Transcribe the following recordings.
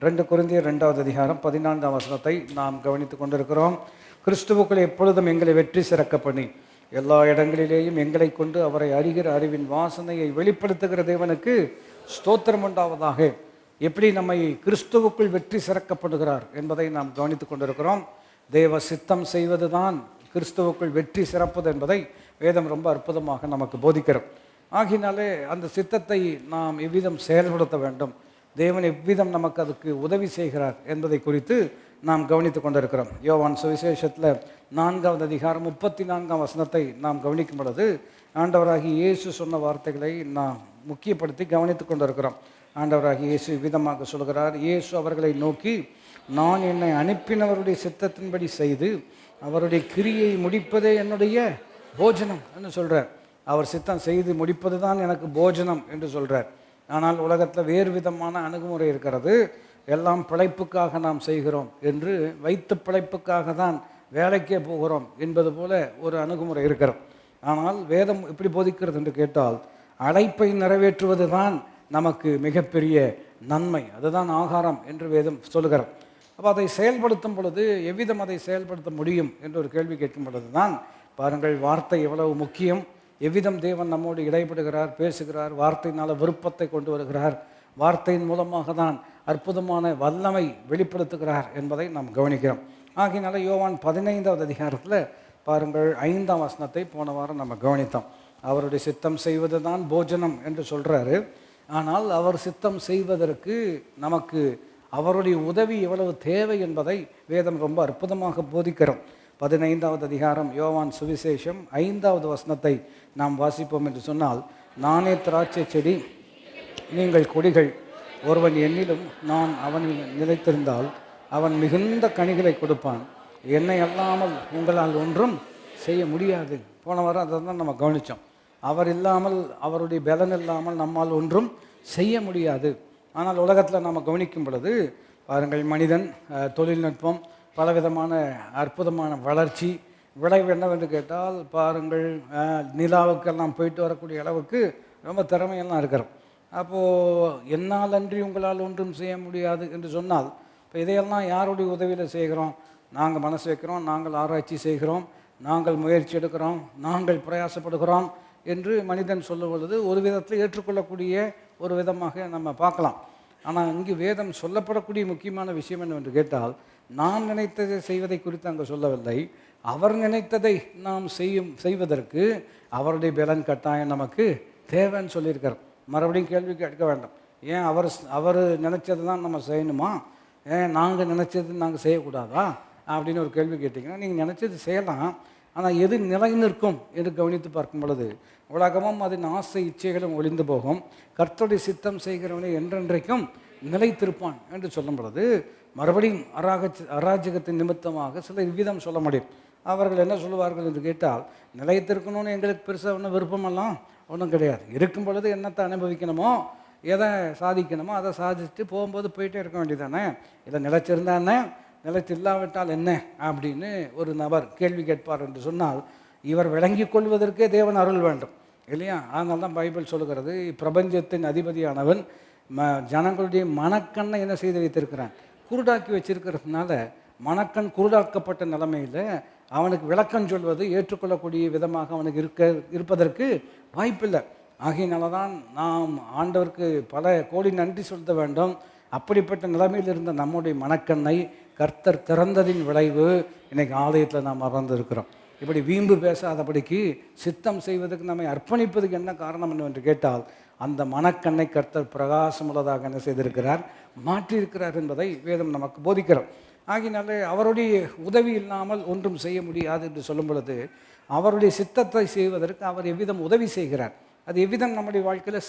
2 கொரிந்தியர் 2வது அதிகாரம் 14ஆம் வசனத்தை நாம் கவனித்துக் கொண்டிருக்கிறோம். கிறிஸ்துவுக்குள் எப்பொழுதும் எங்களை வெற்றி சிறக்க பண்ணி எல்லா இடங்களிலேயும் எங்களை கொண்டு அவரை அறிகிற அறிவின் வாசனையை வெளிப்படுத்துகிற தேவனுக்கு ஸ்தோத்திரம் உண்டாவதாக. எப்படி நம்மை கிறிஸ்துவுக்குள் வெற்றி சிறக்கப்படுகிறார் என்பதை நாம் கவனித்துக் கொண்டிருக்கிறோம். தேவ சித்தம் செய்வது தான் கிறிஸ்துவுக்குள் வெற்றி சிறப்பது என்பதை வேதம் ரொம்ப அற்புதமாக நமக்கு போதிக்கிறோம். ஆகினாலே அந்த சித்தத்தை நாம் எவ்விதம் செயல்படுத்த வேண்டும், தேவன் எவ்விதம் நமக்கு அதுக்கு உதவி செய்கிறார் என்பதை குறித்து நாம் கவனித்துக் கொண்டிருக்கிறோம். யோவான் சுவிசேஷத்தில் 4வது அதிகாரம் 34ஆம் வசனத்தை நாம் கவனிக்கும் பொழுது ஆண்டவராகி இயேசு சொன்ன வார்த்தைகளை நாம் முக்கியப்படுத்தி கவனித்துக் கொண்டிருக்கிறோம். ஆண்டவராகி இயேசு விதமாக சொல்கிறார். இயேசு அவர்களை நோக்கி, நான் என்னை அனுப்பினவருடைய சித்தத்தின்படி செய்து அவருடைய கிரியை முடிப்பதே என்னுடைய போஜனம் என்று சொல்கிறார். அவர் சித்தம் செய்து முடிப்பது தான் எனக்கு போஜனம் என்று சொல்கிறார். ஆனால் உலகத்தில் வேறு விதமான அணுகுமுறை இருக்கிறது. எல்லாம் பிழைப்புக்காக நாம் செய்கிறோம் என்று, வைத்து பிழைப்புக்காக தான் வேலைக்கே போகிறோம் என்பது போல ஒரு அணுகுமுறை இருக்கிறோம். ஆனால் வேதம் எப்படி போதிக்கிறது என்று கேட்டால், அழைப்பை நிறைவேற்றுவது தான் நமக்கு மிகப்பெரிய நன்மை, அதுதான் ஆகாரம் என்று வேதம் சொல்லுகிறோம். அப்போ அதை செயல்படுத்தும் பொழுது எவ்விதம் அதை செயல்படுத்த முடியும் என்று ஒரு கேள்வி கேட்கும் பொழுது தான் பாருங்கள், வார்த்தை எவ்வளவு முக்கியம், எவ்விதம் தேவன் நம்மோடு இடைப்படுகிறார், பேசுகிறார், வார்த்தையினால் விருப்பத்தை கொண்டு வருகிறார், வார்த்தையின் மூலமாக தான் அற்புதமான வல்லமை வெளிப்படுத்துகிறார் என்பதை நாம் கவனிக்கிறோம். ஆகையினால யோவான் 15வது அதிகாரத்தில் பாருங்கள் 5ஆம் வசனத்தை போன வாரம் நம்ம கவனித்தோம். அவருடைய சித்தம் செய்வது தான் போஜனம் என்று சொல்கிறாரு. ஆனால் அவர் சித்தம் செய்வதற்கு நமக்கு அவருடைய உதவி எவ்வளவு தேவை என்பதை வேதம் ரொம்ப அற்புதமாக போதிக்கிறோம். 15வது அதிகாரம் யோவான் சுவிசேஷம் 5வது வசனத்தை நாம் வாசிப்போம் என்று சொன்னால், நானே திராட்சை செடி, நீங்கள் கொடிகள். ஒருவன் என்னிலும் நான் அவனில் நிலைத்திருந்தால் அவன் மிகுந்த கனிகளை கொடுப்பான். என்னை அல்லாமல் உங்களால் ஒன்றும் செய்ய முடியாது. போன வாரம் அதை தான் நம்ம கவனித்தோம். அவர் இல்லாமல், அவருடைய பலன் இல்லாமல் நம்மால் ஒன்றும் செய்ய முடியாது. ஆனால் உலகத்தில் நம்ம கவனிக்கும் பொழுது பாருங்கள், மனிதன், தொழில்நுட்பம், பலவிதமான அற்புதமான வளர்ச்சி, விளைவு என்னவென்று கேட்டால் பாருங்கள், நிலாவுக்கெல்லாம் போயிட்டு வரக்கூடிய அளவுக்கு ரொம்ப திறமையெல்லாம் இருக்கிறோம். அப்போது என்னால் அன்றி உங்களால் ஒன்றும் செய்ய முடியாது என்று சொன்னால், இப்போ இதையெல்லாம் யாருடைய உதவியில் செய்கிறோம்? நாங்கள் மனசு வைக்கிறோம், நாங்கள் ஆராய்ச்சி செய்கிறோம், நாங்கள் முயற்சி எடுக்கிறோம், நாங்கள் பிரயாசப்படுகிறோம் என்று மனிதன் சொல்லும் பொழுது ஒரு விதத்தில் ஏற்றுக்கொள்ளக்கூடிய ஒரு விதமாக நம்ம பார்க்கலாம். ஆனால் இங்கு வேதம் சொல்லப்படக்கூடிய முக்கியமான விஷயம் என்னவென்று கேட்டால், நான் நினைத்ததை செய்வதை குறித்து அங்கே சொல்லவில்லை. அவர் நினைத்ததை நாம் செய்வதற்கு அவருடைய பலன் கட்டாயம் நமக்கு தேவைன்னு சொல்லியிருக்கார். மறுபடியும் கேள்வி கேட்க வேண்டாம். ஏன் அவர் நினச்சது தான் நம்ம செய்யணுமா? ஏன் நாங்கள் நினச்சது நாங்கள் செய்யக்கூடாதா அப்படின்னு ஒரு கேள்வி கேட்டிங்கன்னா, நீங்கள் நினச்சது செய்யலாம். ஆனால் எது நிலை நிற்கும் என்று கவனித்து பார்க்கும் பொழுது உலகமும் அதன் ஆசை இச்சைகளும் ஒளிந்து போகும், கர்த்தருடைய சித்தம் செய்கிறவனை என்றென்றைக்கும் நிலைத்திருப்பான் என்று சொல்லும் பொழுது மறுபடியும் அராஜகத்தின் நிமித்தமாக சில இவ்விதம் சொல்ல முடியும். அவர்கள் என்ன சொல்லுவார்கள் என்று கேட்டால், நிலைத்திருக்கணும்னு எங்களுக்கு பெருசாக ஒன்றும் விருப்பமெல்லாம் ஒன்றும் கிடையாது. இருக்கும் பொழுது என்னத்தை அனுபவிக்கணுமோ, எதை சாதிக்கணுமோ அதை சாதிச்சுட்டு போகும்போது போயிட்டே இருக்க வேண்டியதானே. இதை நிலைச்சிருந்தானே, நிலைத்து இல்லாவிட்டால் என்ன அப்படின்னு ஒரு நபர் கேள்வி கேட்பார் என்று சொன்னால், இவர் விளங்கி கொள்வதற்கே தேவன் அருள் வேண்டும் இல்லையா? அதனால தான் பைபிள் சொல்லுகிறது, பிரபஞ்சத்தின் அதிபதியானவன் ஜனங்களுடைய மனக்கண்ணை என்ன செய்து வைத்திருக்கிறான்? குருடாக்கி வச்சிருக்கிறதுனால மனக்கண் குருடாக்கப்பட்ட நிலைமையில் அவனுக்கு விளக்கம் சொல்வது ஏற்றுக்கொள்ளக்கூடிய விதமாக அவனுக்கு இருப்பதற்கு வாய்ப்பில்லை. ஆகையினால தான் நாம் ஆண்டவருக்கு பல கோடி நன்றி செலுத்த வேண்டும். அப்படிப்பட்ட நிலைமையில் இருந்த நம்முடைய மனக்கண்ணை கர்த்தர் திறந்ததின் விளைவு இன்றைக்கி ஆலயத்தில் நாம் மறந்திருக்கிறோம். இப்படி வீம்பு பேசாதபடிக்கு சித்தம் செய்வதற்கு நம்மை அர்ப்பணிப்பதுக்கு என்ன காரணம் என்று கேட்டால், அந்த மனக்கண்ணை கர்த்தர் பிரகாசமுள்ளதாக என்ன செய்திருக்கிறார், மாற்றியிருக்கிறார் என்பதை வேதம் நமக்கு போதிக்கிறோம். ஆகினாலே அவருடைய உதவி இல்லாமல் ஒன்றும் செய்ய முடியாது என்று சொல்லும் பொழுது, அவருடைய சித்தத்தை செய்வதற்கு அவர் எவ்விதம் உதவி செய்கிறார், அது எவ்விதம் நம்முடைய வாழ்க்கையில்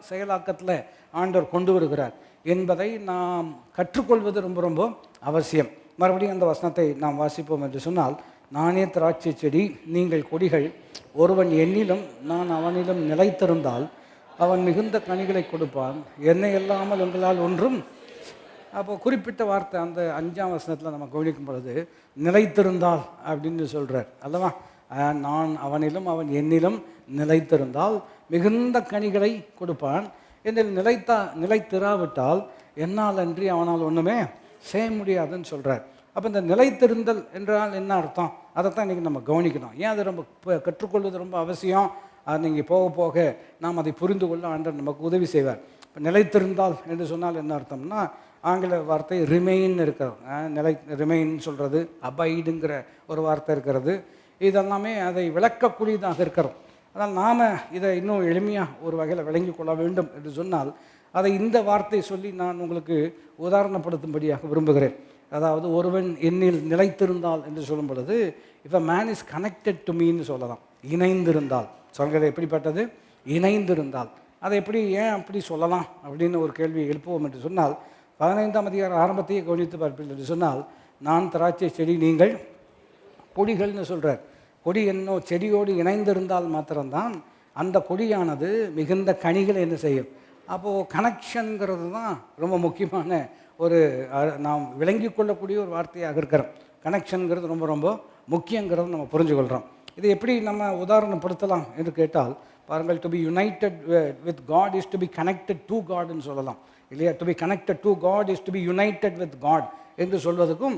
செயலாக்கத்தில் ஆண்டவர் கொண்டு வருகிறார் என்பதை நாம் கற்றுக்கொள்வது ரொம்ப ரொம்ப அவசியம். மறுபடியும் அந்த வசனத்தை நாம் வாசிப்போம் என்று சொன்னால், நானே திராட்சை செடி, நீங்கள் கொடிகள். ஒருவன் என்னிலும் நான் அவனிலும் நிலைத்திருந்தால் அவன் மிகுந்த கனிகளை கொடுப்பான். என்னை இல்லாமல் உங்களால் ஒன்றும். அப்போ குறிப்பிட்ட வார்த்தை அந்த 5ஆம் வசனத்தில் நம்ம கவனிக்கும் பொழுது நிலைத்திருந்தால் அப்படின்னு சொல்கிறார் அல்லவா? நான் அவனிலும் அவன் என்னிலும் நிலைத்திருந்தால் மிகுந்த கனிகளை கொடுப்பான். என்னில் நிலைத்திராவிட்டால் என்னால் அன்றி அவனால் ஒன்றுமே செய்ய முடியாதுன்னு சொல்கிறார். அப்போ இந்த நிலைத்திருந்தல் என்றால் என்ன அர்த்தம்? அதைத்தான் இன்றைக்கி நம்ம கவனிக்கணும். ஏன் அது ரொம்ப கற்றுக்கொள்வது ரொம்ப அவசியம். அது நீங்கள் போக போக நாம் அதை புரிந்து கொள்ள ஆண்டவர் நமக்கு உதவி செய்வார். இப்போ நிலைத்திருந்தால் என்று சொன்னால் என்ன அர்த்தம்னா, ஆங்கில வார்த்தை ரிமெயின் இருக்கிறது. ரிமெயின் சொல்கிறது, அபைடுங்கிற ஒரு வார்த்தை இருக்கிறது. இதெல்லாமே அதை விளக்கக்கூடியதாக இருக்கிறோம். அதனால் நாம் இதை இன்னும் எளிமையாக ஒரு வகையில் விளங்கி கொள்ள வேண்டும் என்று சொன்னால், அதை இந்த வார்த்தை சொல்லி நான் உங்களுக்கு உதாரணப்படுத்தும்படியாக விரும்புகிறேன். அதாவது ஒருவன் என்னில் நிலைத்திருந்தால் என்று சொல்லும் பொழுது, if a man is connected to மீன்னு சொல்லலாம். இணைந்திருந்தால் சொல்கிறது எப்படிப்பட்டது? இணைந்திருந்தால். அதை எப்படி ஏன் அப்படி சொல்லலாம் அப்படின்னு ஒரு கேள்வி எழுப்புவோம் என்று சொன்னால், 15ஆம் அதிகார ஆரம்பத்தையே கவனித்து பார்ப்பீர்கள் என்று சொன்னால், நான் திராட்சை செடி, நீங்கள் கொடிகள்னு சொல்கிறார். கொடி என்னோ செடியோடு இணைந்திருந்தால் மாத்திரம்தான் அந்த கொடியானது மிகுந்த கனிகளை என்ன செய்யும். அப்போது கனெக்ஷனுங்கிறது தான் ரொம்ப முக்கியமான ஒரு நாம் விளங்கி கொள்ளக்கூடிய ஒரு வார்த்தையாக இருக்கிறோம். கனெக்ஷனுங்கிறது ரொம்ப ரொம்ப முக்கியங்கிறத நம்ம புரிஞ்சுக்கொள்கிறோம். இதை எப்படி நம்ம உதாரணப்படுத்தலாம் என்று கேட்டால் பாருங்கள், to be united with God is to be connected to காட்னு சொல்லலாம் இல்லையா? To be connected to God is to be united with God என்று சொல்வதற்கும்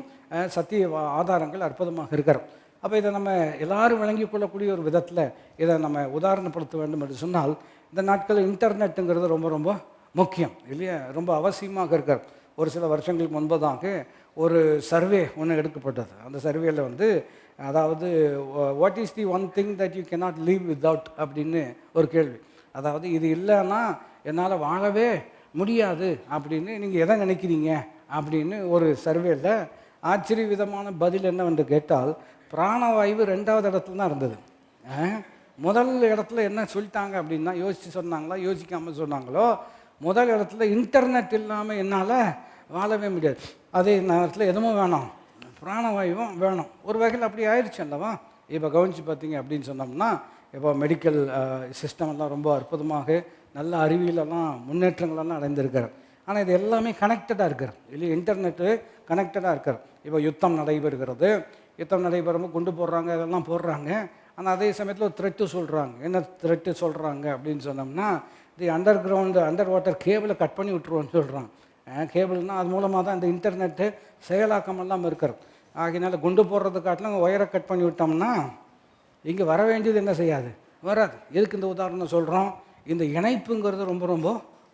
சத்திய ஆதாரங்கள் அற்புதமாக இருக்கிறோம். அப்போ இதை நம்ம எல்லாரும் விளங்கி கொள்ளக்கூடிய ஒரு விதத்தில் இதை நம்ம உதாரணப்படுத்த வேண்டும் என்று சொன்னால், இந்த நாட்களில் இன்டர்நெட்டுங்கிறது ரொம்ப ரொம்ப முக்கியம் இல்லையா? ரொம்ப அவசியமாக இருக்கிறது. ஒரு சில வருஷங்களுக்கு முன்பதாக ஒரு சர்வே ஒன்று எடுக்கப்பட்டது. அந்த சர்வேயில் அதாவது what is the one thing that you cannot leave without அப்படின்னு ஒரு கேள்வி. அதாவது இது இல்லைன்னா என்னால் வாழவே முடியாது அப்படின்னு நீங்கள் எதை நினைக்கிறீங்க அப்படின்னு ஒரு சர்வேயில் ஆச்சரிய விதமான பதில் என்னவென்று கேட்டால், பிராணவாயு 2வது இடத்துல தான் இருந்தது. முதல் இடத்துல என்ன சொல்லிட்டாங்க அப்படின்னா, யோசித்து சொன்னாங்களா யோசிக்காமல் சொன்னாங்களோ, முதல் இடத்துல இன்டர்நெட் இல்லாமல் என்னால் வாழவே முடியாது, அதே நேரத்தில் எதுவும் வேணும், பிராணவாயுவும் வேணும். ஒரு வகையில் அப்படி ஆயிடுச்சு அல்லவா? இப்போ கவனித்து பார்த்தீங்க அப்படின்னு சொன்னோம்னா, இப்போ மெடிக்கல் சிஸ்டமெல்லாம் ரொம்ப அற்புதமாக நல்ல அறிவியலெல்லாம் முன்னேற்றங்களெல்லாம் அடைந்திருக்கிறார். ஆனால் இது எல்லாமே கனெக்டடாக இருக்கிறது இல்லையா? இன்டர்நெட்டு கனெக்டடாக இருக்கிறது. இப்போ யுத்தம் நடைபெறுகிறது, யுத்தம் நடைபெறும்போது குண்டு போடுறாங்க, இதெல்லாம் போடுறாங்க. ஆனால் அதே சமயத்தில் ஒரு த்ரெட்டு சொல்கிறாங்க. என்ன த்ரெட்டு சொல்கிறாங்க அப்படின்னு சொன்னோம்னா, இது அண்டர் வாட்டர் கேபிளை கட் பண்ணி விட்டுருவோன்னு சொல்கிறாங்க. கேபிள்னால் அது மூலமாக தான் இந்த இன்டர்நெட்டு செயலாக்கமெல்லாம் இருக்கிறது. ஆகினால குண்டு போடுறது காட்டிலும் ஒயரை கட் பண்ணி விட்டோம்னா இங்கே வர வேண்டியது என்ன செய்யாது, வராது. எதுக்கு இந்த உதாரணம் சொல்கிறோம்? இந்த இணைப்புங்கிறது ரொம்ப ரொம்ப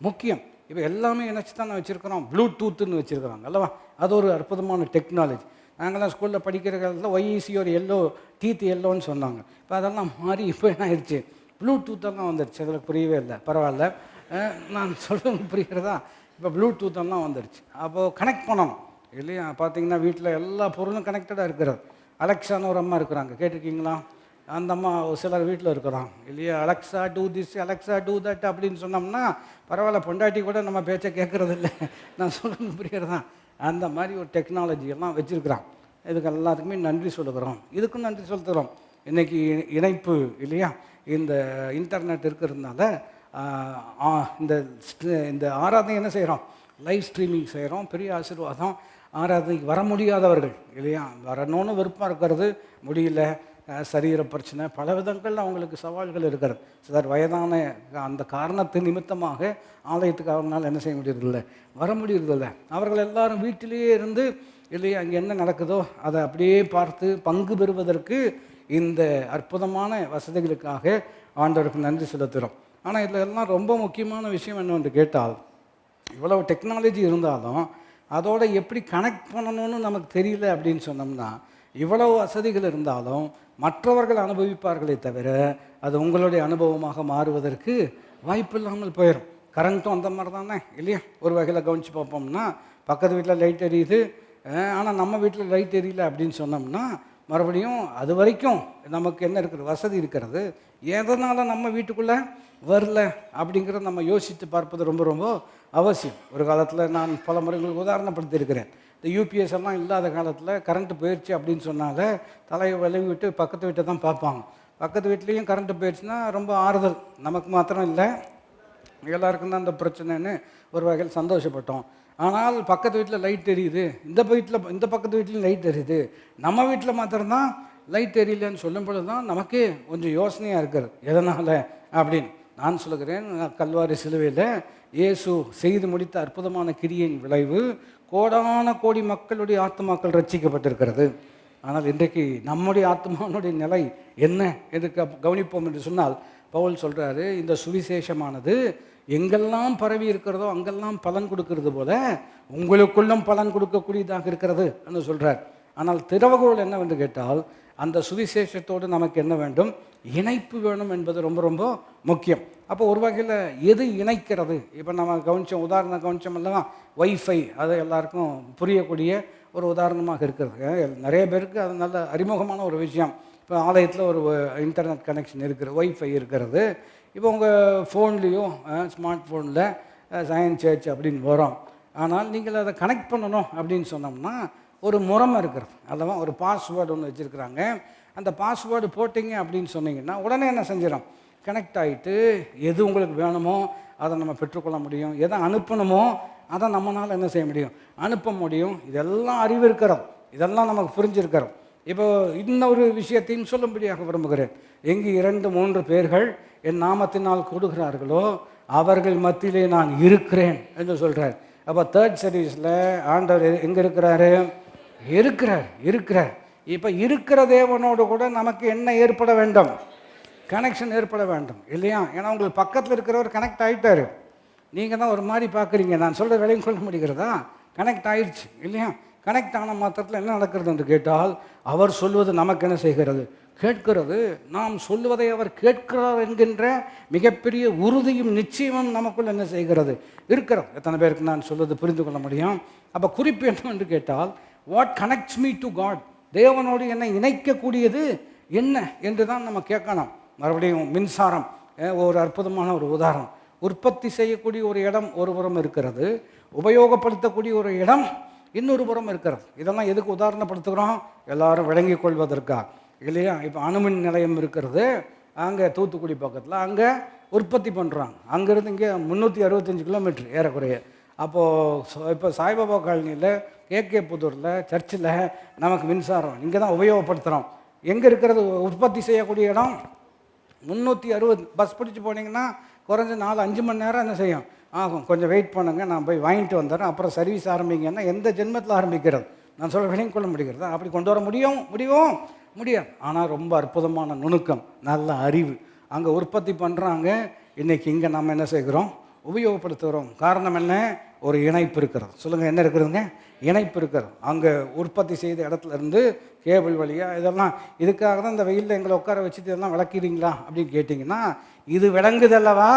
முக்கியம். இப்போ எல்லாமே இணைச்சி தான் வச்சுருக்கிறோம். ப்ளூடூத்துன்னு வச்சுருக்கிறாங்க அல்லவா? அது ஒரு அற்புதமான டெக்னாலஜி. நாங்கள்லாம் ஸ்கூலில் படிக்கிற காலத்தில் ஒய்இசி ஒரு எல்லோ டீத் எல்லோன்னு சொன்னாங்க. இப்போ அதெல்லாம் மாறி இப்போ என்ன ஆயிடுச்சு, ப்ளூடூத்தெல்லாம் வந்துடுச்சு. அதில் புரியவே இல்லை, பரவாயில்ல, நான் சொல்கிறது புரிகிறதா? இப்போ ப்ளூடூத்தெல்லாம் வந்துடுச்சு. அப்போது கனெக்ட் பண்ணணும் இல்லையா? பார்த்தீங்கன்னா வீட்டில் எல்லா பொருளும் கனெக்டடாக இருக்கிறது. அலெக்ஸான்னு ஒரு அம்மா இருக்கிறாங்க, கேட்டிருக்கீங்களா? அந்த அம்மா சிலர் வீட்டில் இருக்கிறாங்க இல்லையா? Alexa do this, Alexa do that அப்படின்னு சொன்னோம்னா பரவாயில்ல, பொண்டாட்டி கூட நம்ம பேச்சை கேட்குறது இல்லை. நான் சொல்கிறது புரிகிறதா? அந்த மாதிரி ஒரு டெக்னாலஜியெல்லாம் வச்சுருக்குறான். இதுக்கு எல்லாத்துக்குமே நன்றி சொல்லுகிறோம். இதுக்கும் நன்றி சொல்லுறோம். இன்றைக்கி இணைப்பு இல்லையா? இந்த இன்டர்நெட் இருக்கிறதுனால இந்த ஆராதனை என்ன செய்கிறோம், லைவ் ஸ்ட்ரீமிங் செய்கிறோம். பெரிய ஆசீர்வாதம். ஆராதனைக்கு வர முடியாதவர்கள் இல்லையா, வரணும்னு விருப்பம் இருக்கிறது, முடியல, சரீர பிரச்சனை, பல விதங்களில் அவங்களுக்கு சவால்கள் இருக்கிறது. சிலர் வயதான அந்த காரணத்து நிமித்தமாக ஆலயத்துக்கு அவங்களால என்ன செய்ய முடியறதில்லை, வர முடியறதில்லை. அவர்கள் எல்லாரும் வீட்டிலேயே இருந்து இல்லையா, அங்கே என்ன நடக்குதோ அதை அப்படியே பார்த்து பங்கு பெறுவதற்கு இந்த அற்புதமான வசதிகளுக்காக ஆண்டவருக்கு நன்றி செலுத்துகிறோம். ஆனால் இதில் எல்லாம் ரொம்ப முக்கியமான விஷயம் என்னவென்று கேட்டால், இவ்வளவு டெக்னாலஜி இருந்தாலும் அதோட எப்படி கனெக்ட் பண்ணணும்னு நமக்கு தெரியல அப்படின்னு சொன்னோம்னா, இவ்வளவு வசதிகள் இருந்தாலும் மற்றவர்கள் அனுபவிப்பார்களே தவிர அது உங்களுடைய அனுபவமாக மாறுவதற்கு வாய்ப்பு இல்லாமல் போயிடும். கரண்ட்டும் அந்த மாதிரி தானே இல்லையா? ஒரு வகையில் கவனித்து பார்ப்போம்னா, பக்கத்து வீட்டில் லைட் எரியுது, ஆனால் நம்ம வீட்டில் லைட் எரியல அப்படின்னு சொன்னோம்னா, மறுபடியும் அது வரைக்கும் நமக்கு என்ன இருக்கிறது, வசதி இருக்கிறது, எதனால் நம்ம வீட்டுக்குள்ளே வரல அப்படிங்கிறத நம்ம யோசித்து பார்ப்பது ரொம்ப ரொம்ப அவசியம். ஒரு காலத்தில் நான் பல முறைகளுக்கு உதாரணப்படுத்தியிருக்கிறேன். இந்த யூபிஎஸ் எல்லாம் இல்லாத காலத்தில் கரண்ட்டு போயிடுச்சு அப்படின்னு சொன்னால தலையை விலகி விட்டு பக்கத்து வீட்டை தான் பார்ப்பாங்க. பக்கத்து வீட்லேயும் கரண்ட்டு போயிடுச்சுன்னா ரொம்ப ஆறுதல். நமக்கு மாத்திரம் இல்லை, எல்லாருக்கும் தான் அந்த பிரச்சனைன்னு ஒரு வகையில் சந்தோஷப்பட்டோம். ஆனால் பக்கத்து வீட்டில் லைட் எரியுது, இந்த பக்கத்து வீட்லேயும் லைட் எரியுது, நம்ம வீட்டில் மாத்திரம்தான் லைட் எரியலன்னு சொல்லும் பொழுது தான் நமக்கே கொஞ்சம் யோசனையாக இருக்கிறது, எதனால் அப்படின்னு. நான் சொல்லுகிறேன், கல்வாரி சிலுவையில் இயேசு செய்து முடித்த அற்புதமான கிரியின் விளைவு கோடான கோடி மக்களுடைய ஆத்மாக்கள் ரட்சிக்கப்பட்டிருக்கிறது. ஆனால் இன்றைக்கு நம்முடைய ஆத்மானுடைய நிலை என்ன என்று கவனிப்போம் என்று சொன்னால், பவுல் சொல்கிறாரு, இந்த சுவிசேஷமானது எங்கெல்லாம் பரவி இருக்கிறதோ அங்கெல்லாம் பலன் கொடுக்கறது போல உங்களுக்குள்ளும் பலன் கொடுக்கக்கூடியதாக இருக்கிறது என்று சொல்கிறார். ஆனால் திறவுகோல் என்னவென்று கேட்டால், அந்த சுவிசேஷத்தோடு நமக்கு என்ன வேண்டும்? இணைப்பு வேணும் என்பது ரொம்ப ரொம்ப முக்கியம். அப்போ ஒரு வகையில் எது இணைக்கிறது? இப்போ நம்ம கவனித்தோம், உதாரணம் கவனித்தோம் இல்லைனா வைஃபை, அது எல்லாருக்கும் புரியக்கூடிய ஒரு உதாரணமாக இருக்கிறது. நிறைய பேருக்கு அது நல்ல அறிமுகமான ஒரு விஷயம். இப்போ ஆலயத்தில் ஒரு இன்டர்நெட் கனெக்ஷன் இருக்குது, வைஃபை இருக்கிறது. இப்போ உங்கள் ஃபோன்லேயோ ஸ்மார்ட் ஃபோனில் சயின்ஸ் சர்ச் அப்படின்னு வரும். ஆனால் நீங்கள் அதை கனெக்ட் பண்ணணும் அப்படின்னு சொன்னோம்னா ஒரு முறைமை இருக்கிறது அல்லவா? ஒரு பாஸ்வேர்டு ஒன்று வச்சுருக்குறாங்க. அந்த பாஸ்வேர்டு போட்டிங்க அப்படின்னு சொன்னீங்கன்னா உடனே என்ன செஞ்சிடும்? கனெக்ட் ஆகிட்டு எது உங்களுக்கு வேணுமோ அதை நம்ம பெற்றுக்கொள்ள முடியும். எதை அனுப்பணுமோ அதை நம்மளால் என்ன செய்ய முடியும்? அனுப்ப முடியும். இதெல்லாம் அறிவு இருக்கிறோம், இதெல்லாம் நமக்கு புரிஞ்சிருக்கிறோம். இப்போ இன்னொரு விஷயத்தையும் சொல்லும்படியாக விரும்புகிறேன். எங்கே 2-3 பேர்கள் என் நாமத்தினால் கூடுகிறார்களோ அவர்கள் மத்தியிலே நான் இருக்கிறேன் என்று சொல்கிறார். அப்போ தேர்ட் சர்வீஸில் ஆண்டவர் எங்கே இருக்கிறாரு? இருக்கிறார். இப்போ இருக்கிற தேவனோடு கூட நமக்கு என்ன ஏற்பட வேண்டும்? கனெக்ஷன் ஏற்பட வேண்டும் இல்லையா? ஏன்னா உங்களுக்கு பக்கத்தில் இருக்கிறவர் கனெக்ட் ஆகிட்டார். நீங்கள் தான் ஒரு மாதிரி பார்க்குறீங்க. நான் சொல்கிற வேலையும் கொள்ள முடிகிறதா? கனெக்ட் ஆயிடுச்சு இல்லையா? கனெக்ட் ஆன மாத்திரத்தில் என்ன நடக்கிறது என்று கேட்டால், அவர் சொல்வது நமக்கு என்ன செய்கிறது? கேட்கிறது. நாம் சொல்லுவதை அவர் கேட்கிறார் என்கின்ற மிகப்பெரிய உறுதியும் நிச்சயமும் நமக்குள் என்ன செய்கிறது? இருக்கிறோம். எத்தனை பேருக்கு நான் சொல்வது புரிந்து கொள்ள முடியும்? அப்போ குறிப்பு என்னவென்று கேட்டால், what connects me to God? தேவனோடு என்னை இணைக்கக்கூடியது என்ன என்று தான் நம்ம கேட்கணும். மறுபடியும் மின்சாரம் ஒரு அற்புதமான ஒரு உதாரணம். உற்பத்தி செய்யக்கூடிய ஒரு இடம் ஒரு புறம் இருக்கிறது, உபயோகப்படுத்தக்கூடிய ஒரு இடம் இன்னொரு புறம் இருக்கிறது. இதெல்லாம் எதுக்கு உதாரணப்படுத்துகிறோம்? எல்லாரும் விளங்கி கொள்வதற்காக இல்லையா? இப்போ அணுமின் நிலையம் இருக்கிறது அங்கே தூத்துக்குடி பக்கத்தில், அங்கே உற்பத்தி பண்ணுறாங்க. அங்கேருந்து இங்கே 365 கிலோமீட்டர் ஏறக்குறைய. அப்போது இப்போ சாய்பாபா காலனியில், கேகே புதூரில், சர்ச்சில் நமக்கு மின்சாரம் இங்கே தான் உபயோகப்படுத்துகிறோம். எங்கே இருக்கிறது உற்பத்தி செய்யக்கூடிய இடம்? 360. பஸ் பிடிச்சி போனீங்கன்னா குறைஞ்ச 4-5 மணி நேரம் என்ன செய்யும் ஆகும். கொஞ்சம் வெயிட் பண்ணுங்க, நான் போய் வாங்கிட்டு வந்துடுறேன், அப்புறம் சர்வீஸ் ஆரம்பிங்கன்னா எந்த ஜென்மத்தில் ஆரம்பிக்கிறது? நான் சொல்ல விளையும் கொள்ள முடிகிறது? அப்படி கொண்டு வர முடியாது. ஆனால் ரொம்ப அற்புதமான நுணுக்கம், நல்ல அறிவு அங்கே உற்பத்தி பண்ணுறாங்க. இன்றைக்கி இங்கே நம்ம என்ன செய்கிறோம்? உபயோகப்படுத்துகிறோம். காரணம் என்ன? ஒரு இணைப்பு இருக்கிறது. சொல்லுங்கள், என்ன இருக்கிறதுங்க? இணைப்பு இருக்கிறது. அங்கே உற்பத்தி செய்த இடத்துல இருந்து கேபிள் வழியாக இதெல்லாம். இதுக்காக தான் இந்த வெயிலில் எங்களை உட்கார வச்சுட்டு இதெல்லாம் விளக்கிறீங்களா அப்படின்னு கேட்டிங்கன்னா, இது விளங்குதல்லவா,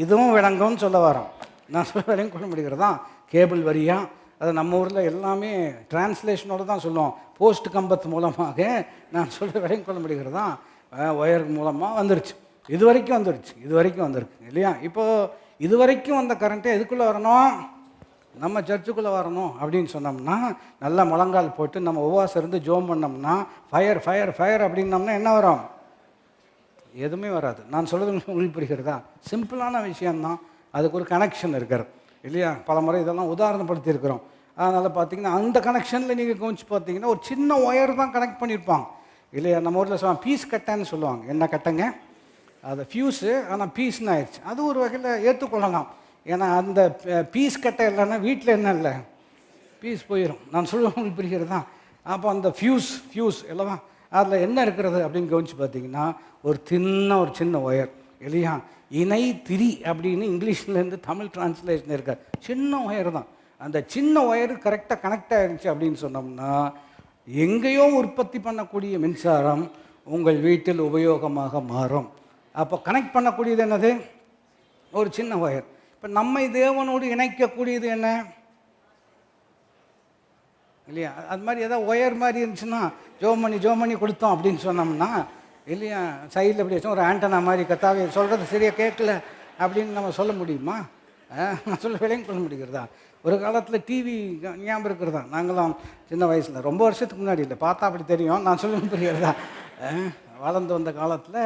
இதுவும் விளங்கும்னு சொல்ல வரோம். நான் சொல்ல விளங்க கொள்ள முடிகிறதா? கேபிள் வரியாக அது நம்ம ஊரில் எல்லாமே டிரான்ஸ்லேஷனோடு தான் சொல்லுவோம். போஸ்ட் கம்பத்து மூலமாக நான் சொல்ல விளங்க கொள்ள முடிகிறதா? ஒயர் மூலமாக வந்துருச்சு. இது வரைக்கும் வந்துருக்கு இல்லையா? இப்போது இது வரைக்கும் வந்த கரண்ட்டை எதுக்குள்ளே வரணும்? நம்ம சர்ச்சுக்குள்ளே வரணும் அப்படின்னு சொன்னோம்னா, நல்லா முழங்கால் போட்டு நம்ம உபவாசம் இருந்து ஜோம் பண்ணோம்னா, ஃபயர் அப்படின்னோம்னா என்ன வரும்? எதுவுமே வராது. நான் சொல்கிறது உங்களுக்கு புரிகிறதா? சிம்பிளான விஷயந்தான். அதுக்கு ஒரு கனெக்ஷன் இருக்கிறது இல்லையா? பல முறை இதெல்லாம் உதாரணப்படுத்தியிருக்கிறோம். அதனால் பார்த்தீங்கன்னா அந்த கனெக்ஷனில் நீங்கள் கவனிச்சு பார்த்தீங்கன்னா ஒரு சின்ன ஒயர் தான் கனெக்ட் பண்ணியிருப்பாங்க இல்லையா? நம்ம ஊரில் சொல்லுவாங்க பீஸ் கட்டைன்னு சொல்லுவாங்க. என்ன கட்டைங்க? அது ஃபியூஸு. ஆனால் பீஸ்ன்னு ஆயிடுச்சு. அது ஒரு வகையில் ஏற்றுக்கொள்ளலாம். ஏன்னா அந்த பீஸ் கட்டை இல்லைன்னா வீட்டில் என்ன இல்லை, பீஸ் போயிடும். நான் சொல்லுவேன் உங்களுக்கு புரிகிறதா? அப்போ அந்த ஃபியூஸ் இல்லைவா, அதில் என்ன இருக்கிறது அப்படின்னு கவனித்து பார்த்தீங்கன்னா ஒரு சின்ன ஒயர் இல்லையா? இணை திரி அப்படின்னு இங்கிலீஷ்லேருந்து தமிழ் டிரான்ஸ்லேஷன் இருக்க சின்ன ஒயர் தான். அந்த சின்ன ஒயர் கரெக்டாக கனெக்ட் ஆகிடுச்சு அப்படின்னு சொன்னோம்னா, எங்கேயோ உற்பத்தி பண்ணக்கூடிய மின்சாரம் உங்கள் வீட்டில் உபயோகமாக மாறும். அப்போ கனெக்ட் பண்ணக்கூடியது என்னது? ஒரு சின்ன ஒயர். இப்போ நம்மை தேவனோடு இணைக்கக்கூடியது என்ன இல்லையா? அது மாதிரி ஏதாவது ஒயர் மாதிரி இருந்துச்சுன்னா ஜோமணி கொடுத்தோம் அப்படின்னு சொன்னோம்னா இல்லையா, சைடில் எப்படி வச்சோம் ஒரு ஆண்டனா மாதிரி, கத்தாவே சொல்கிறது சரியாக கேட்கல அப்படின்னு நம்ம சொல்ல முடியுமா? நான் சொல்ல விலையும் கொள்ள முடிகிறதா? ஒரு காலத்தில் டிவி ஞாபகம் இருக்கிறதா? நாங்களாம் சின்ன வயசில், ரொம்ப வருஷத்துக்கு முன்னாடி இல்லை, பார்த்தா அப்படி தெரியும். நான் சொல்ல புரிகிறதா? வளர்ந்து வந்த காலத்தில்